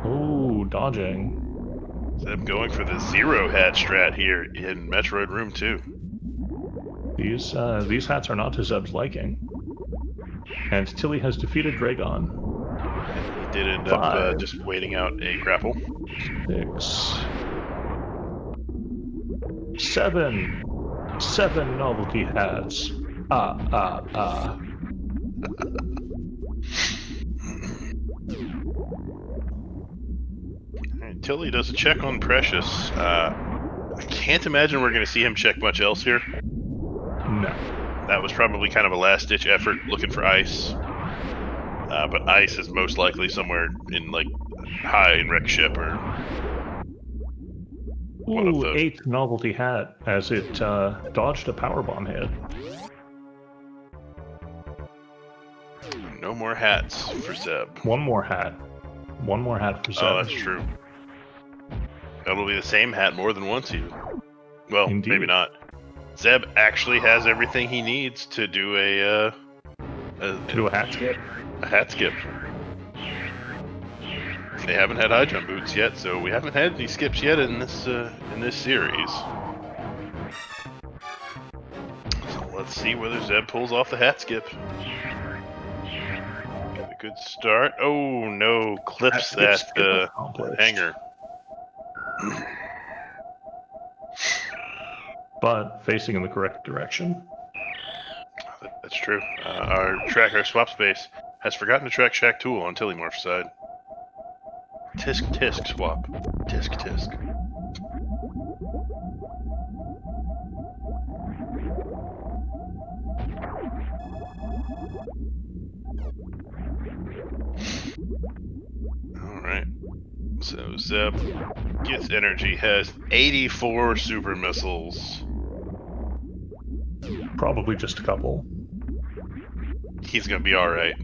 Oh, dodging. Zeb going for the 0 hat strat here in Metroid Room 2. These hats are not to Zeb's liking. And Tilly has defeated Dragon. He did end up just waiting out a grapple. 6. 7. 7 novelty hats. Alright, Tilly does a check on Precious. I can't imagine we're going to see him check much else here. No. That was probably kind of a last-ditch effort looking for ice. But ice is most likely somewhere in, like, high in Wreck Ship or... Ooh, 8th novelty hat as it dodged a powerbomb hit. No more hats for Zeb. One more hat. One more hat for Zeb. Oh, that's true. That'll be the same hat more than once, even. Well, Indeed. Maybe not. Zeb actually has everything he needs to do a hat skip. A hat skip. They haven't had high jump boots yet, so we haven't had any skips yet in this series. So let's see whether Zeb pulls off the hat skip. Got a good start. Oh no, clips that hanger. But facing in the correct direction. That's true. Our tracker swap space has forgotten to track Shack Tool on Tilimorf's side. Tisk tisk swap. Tisk tisk. Alright. So Zeb gets energy, has 84 super missiles. Probably just a couple. He's gonna be alright.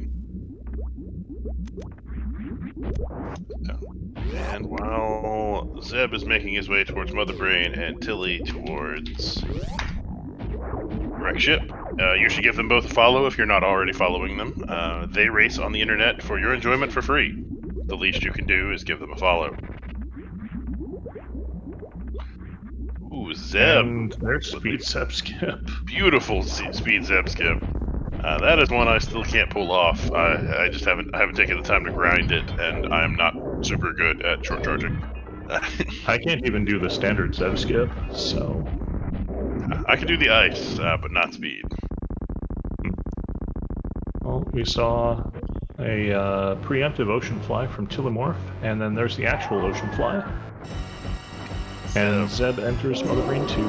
And while Zeb is making his way towards Mother Brain and Tilly towards Wreck Ship, you should give them both a follow if you're not already following them. They race on the internet for your enjoyment for free. The least you can do is give them a follow. Ooh, Zeb. And there's speed Zeb skip. Beautiful speed Zeb skip. That is one I still can't pull off. I just haven't taken the time to grind it, and I am not super good at short charging. I can't even do the standard Zeb skip, so... I can do the ice, but not speed. Well, we saw a preemptive ocean fly from Tilimorf, and then there's the actual ocean fly. And Zeb enters Mother Brain 2.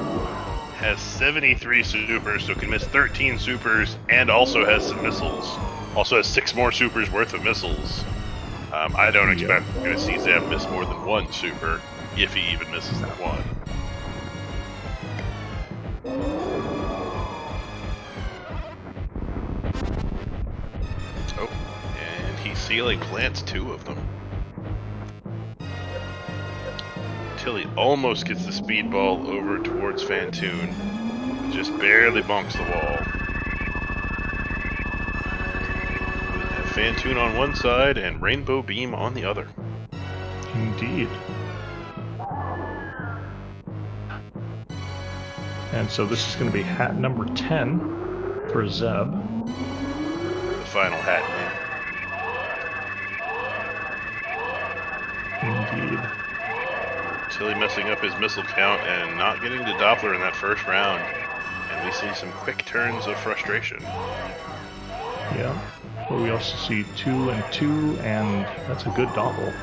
Has 73 supers, so can miss 13 supers, and also has some missiles. Also has 6 more supers worth of missiles. I don't expect we're going to see Zeb miss more than 1 super, if he even misses that one. Oh, and he sealing plants 2 of them. Tilly almost gets the speedball over towards Fantoon. Just barely bonks the wall. We have Fantoon on one side and Rainbow Beam on the other. Indeed. And so this is going to be hat number 10 for Zeb. The final hat man. Indeed. Tilly messing up his missile count and not getting to Doppler in that first round. And we see some quick turns of frustration. Yeah. But we also see 2 and 2, and that's a good Doppel.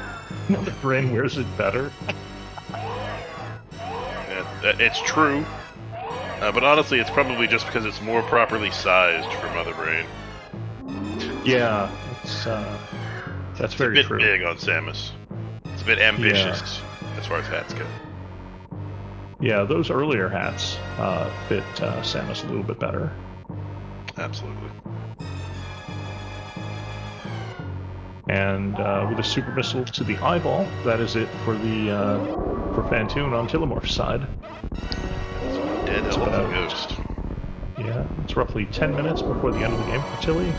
Mother Brain wears it better. It's true. But honestly, it's probably just because it's more properly sized for Mother Brain. Yeah, that's very true. It's a bit big on Samus. It's a bit ambitious as far as hats go. Yeah, those earlier hats fit Samus a little bit better. Absolutely. And with a super missile to the eyeball, that is it for Fantoon on Tilimorf's side. Dead elephant ghost. Yeah, it's roughly 10 minutes before the end of the game for Tilly.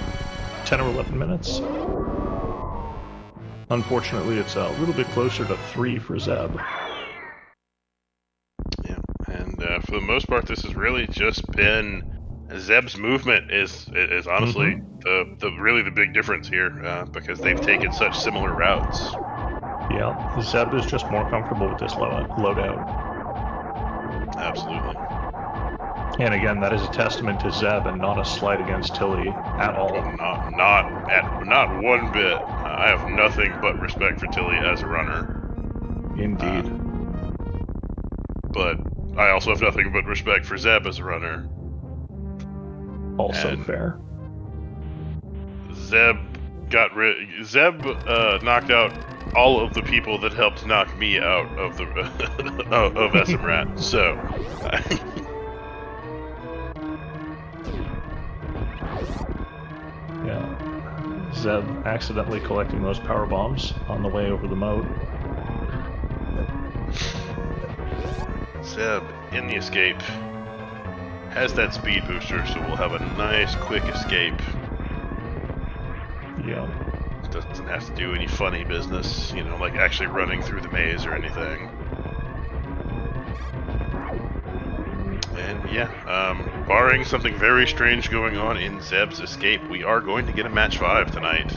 10 or 11 minutes. Unfortunately, it's a little bit closer to 3 for Zeb. Yeah, and for the most part, this has really just been Zeb's movement is honestly really the big difference here because they've taken such similar routes. Yeah, Zeb is just more comfortable with this loadout. Absolutely. And again, that is a testament to Zeb and not a slight against Tilly at all. Not one bit. I have nothing but respect for Tilly as a runner. Indeed. But I also have nothing but respect for Zeb as a runner. Also fair. Zeb knocked out all of the people that helped knock me out of the of Esmrat. So yeah, Zeb accidentally collecting those power bombs on the way over the moat. Zeb in the escape has that speed booster, so we'll have a nice quick escape. Yeah. Doesn't have to do any funny business, you know, like actually running through the maze or anything. And yeah, barring something very strange going on in Zeb's escape, we are going to get a match 5 tonight,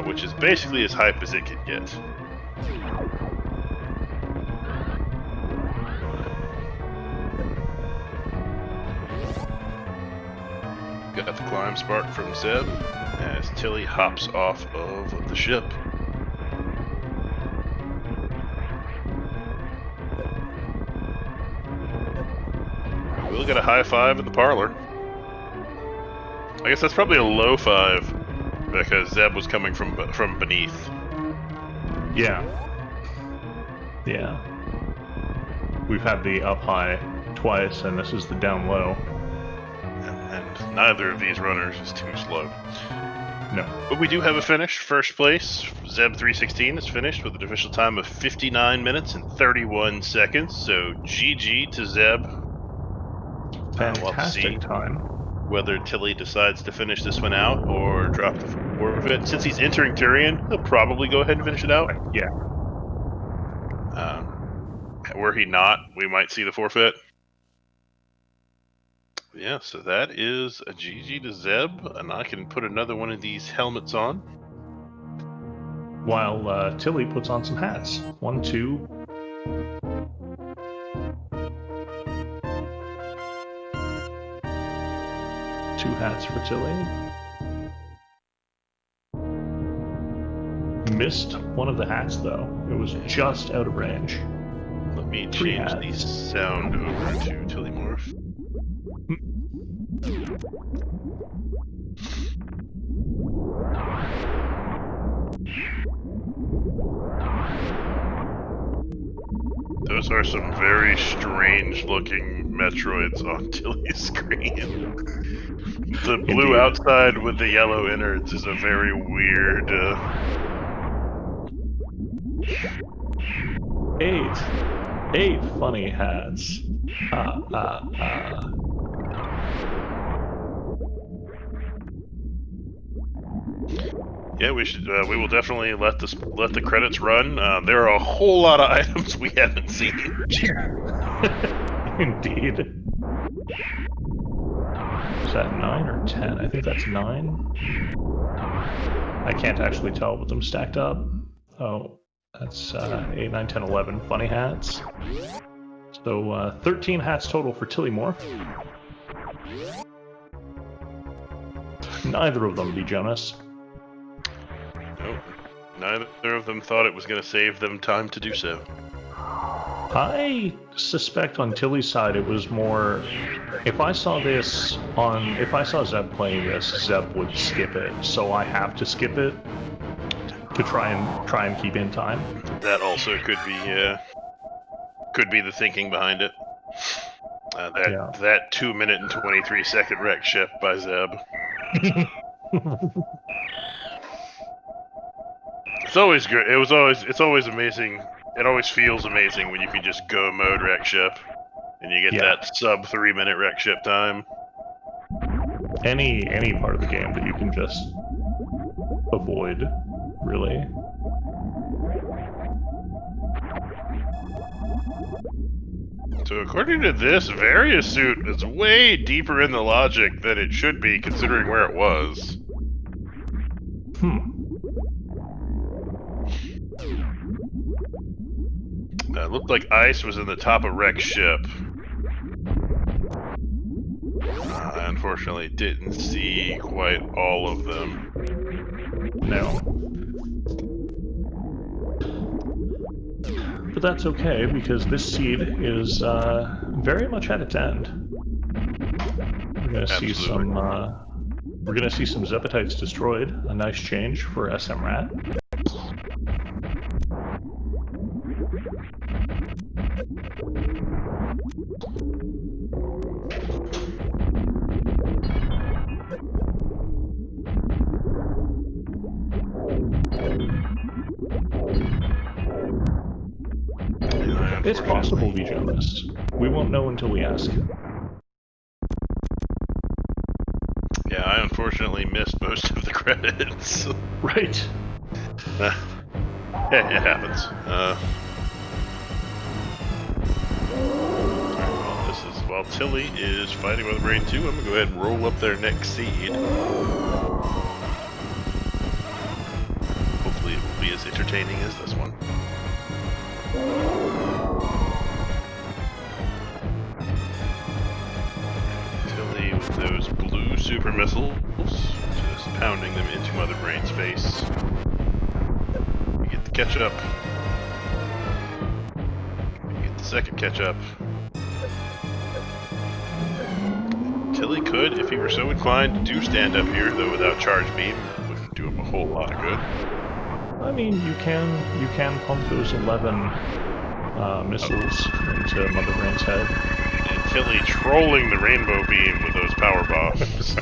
which is basically as hype as it can get. Got the climb spark from Zeb as Tilly hops off of the ship. We'll get a high 5 in the parlor. I guess that's probably a low 5 because Zeb was coming from beneath. Yeah. Yeah. We've had the up high twice, and this is the down low. And neither of these runners is too slow. No. But we do have a finish. First place, Zeb316 is finished with an official time of 59 minutes and 31 seconds. So GG to Zeb. Fantastic time. Whether Tilly decides to finish this one out or drop the forfeit. Since he's entering Tyrion, he'll probably go ahead and finish it out. Yeah. Were he not, we might see the forfeit. Yeah, so that is a GG to Zeb, and I can put another one of these helmets on. While Tilly puts on some hats. 1, 2. Two hats for Tilly. Missed one of the hats, though. It was just out of range. Let me change the sound over to Tilimorf. Those are some very strange-looking Metroids on Tilly's screen. The blue outside with the yellow innards is a very weird... 8 funny hats. Yeah, we should. We will definitely let the credits run. There are a whole lot of items we haven't seen. Indeed. Is that 9 or 10? I think that's 9. I can't actually tell with them stacked up. Oh, that's 8, 9, 10, 11 funny hats. So 13 hats total for Tilimorf. Neither of them be Jonas. Nope. Neither of them thought it was going to save them time to do so. I suspect on Tilly's side it was more, if I saw Zeb playing this, Zeb would skip it, so I have to skip it to try and keep in time. That also could be the thinking behind it. That 2 minute and 23 second wreck ship by Zeb. It's always good. It's always amazing. It always feels amazing when you can just go mode wreck ship, and you get that sub 3 minute wreck ship time. Any part of the game that you can just avoid, really. So according to this, Various Suit is way deeper in the logic than it should be, considering where it was. It looked like ice was in the top of wrecked ship. I unfortunately didn't see quite all of them. No. But that's okay, because this seed is very much at its end. We're gonna see some Zepatites destroyed. A nice change for SM Rat. It's possible we Jonas. We won't know until we ask. Yeah, I unfortunately missed most of the credits. Right. It happens. While Tilly is fighting with Brain 2, I'm gonna go ahead and roll up their next seed. Hopefully it will be as entertaining as this one. Tilly with those blue super missiles, just pounding them into Mother Brain's face. We get the ketchup. We get the second ketchup. Tilly could, if he were so inclined, do stand up here, though without charge beam. Wouldn't do him a whole lot of good. I mean, you can pump those 11 missiles into Mother Brain's head. And Tilly trolling the rainbow beam with those power bombs.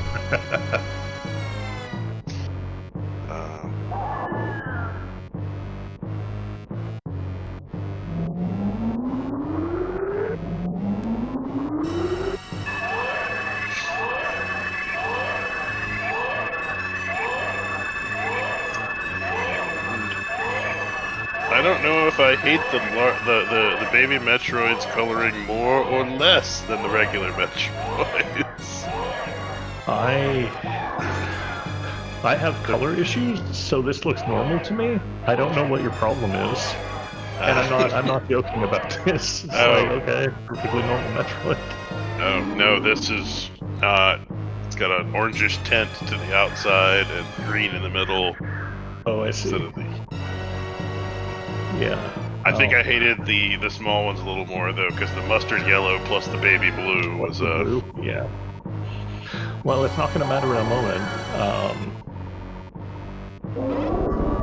I don't know if I hate the baby Metroids coloring more or less than the regular Metroids. I have color issues, so this looks normal to me. I don't know what your problem is, and I'm not joking about this. It's like, okay, perfectly normal Metroid. Oh no, this is it's got an orangish tint to the outside and green in the middle. Oh, I see. Yeah. I think I hated the small ones a little more though, because the mustard yellow plus the baby blue was blue? Yeah. Well, it's not going to matter in a moment.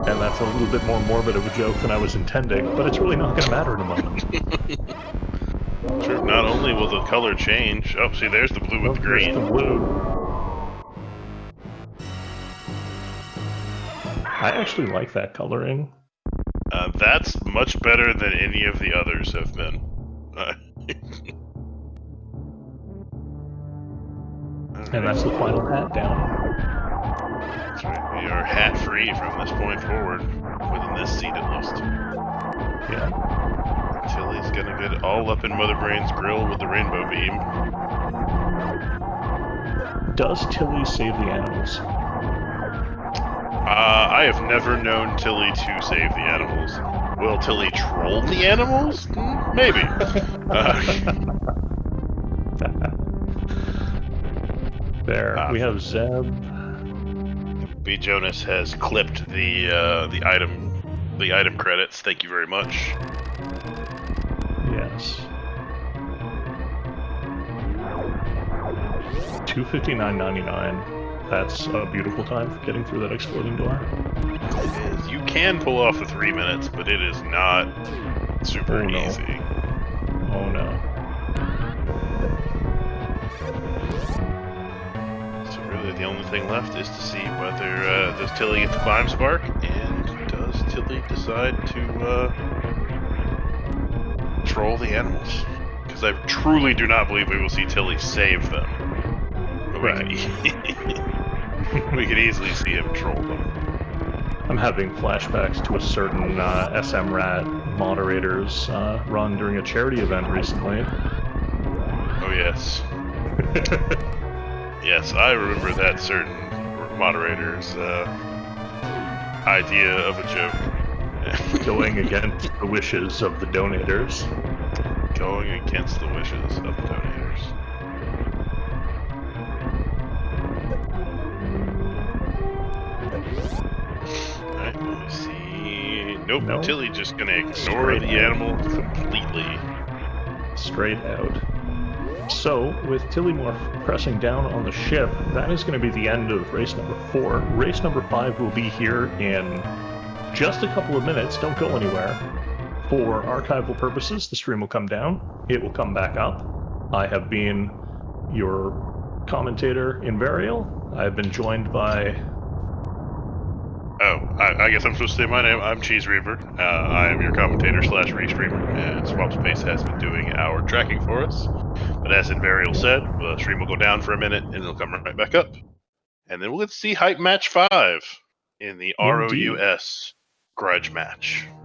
And that's a little bit more morbid of a joke than I was intending, but it's really not going to matter in a moment. Sure. Not only will the color change. Oh, see, there's the blue with the green. There's the blue. I actually like that coloring. That's much better than any of the others have been. And that's the final hat down. That's right. We are hat-free from this point forward, within this seed at least. Yeah. Tilly's gonna get all up in Mother Brain's grill with the rainbow beam. Does Tilly save the animals? I have never known Tilly to save the animals. Will Tilly troll the animals? Maybe. There, we have Zeb. B. Jonas has clipped the item credits. Thank you very much. Yes. 2:59.99. That's a beautiful time for getting through that exploding door. It is. You can pull off the 3 minutes, but it is not super easy. Oh no. So really the only thing left is to see whether does Tilly get the climb spark, and does Tilly decide to troll the animals? Because I truly do not believe we will see Tilly save them. But Right. we could easily see him troll them. I'm having flashbacks to a certain SM Rat moderator's run during a charity event recently. Oh yes. Yes, I remember that certain moderator's idea of a joke. Going against the wishes of the donators. Going against the wishes of the donators. Alright, let me see. Nope, Tilly just gonna ignore the animal completely. Straight out. So, with Tilimorf pressing down on the ship, that is going to be the end of race number 4. Race number 5 will be here in just a couple of minutes. Don't go anywhere. For archival purposes, the stream will come down. It will come back up. I have been your commentator in Varial. I have been joined by... Oh, I guess I'm supposed to say my name. I'm Cheese Reaper. I am your commentator / restreamer, and Swap Space has been doing our tracking for us. But as in Varial said, the stream will go down for a minute, and it'll come right back up. And then we'll see Hype Match 5 in the ROUS Grudge match.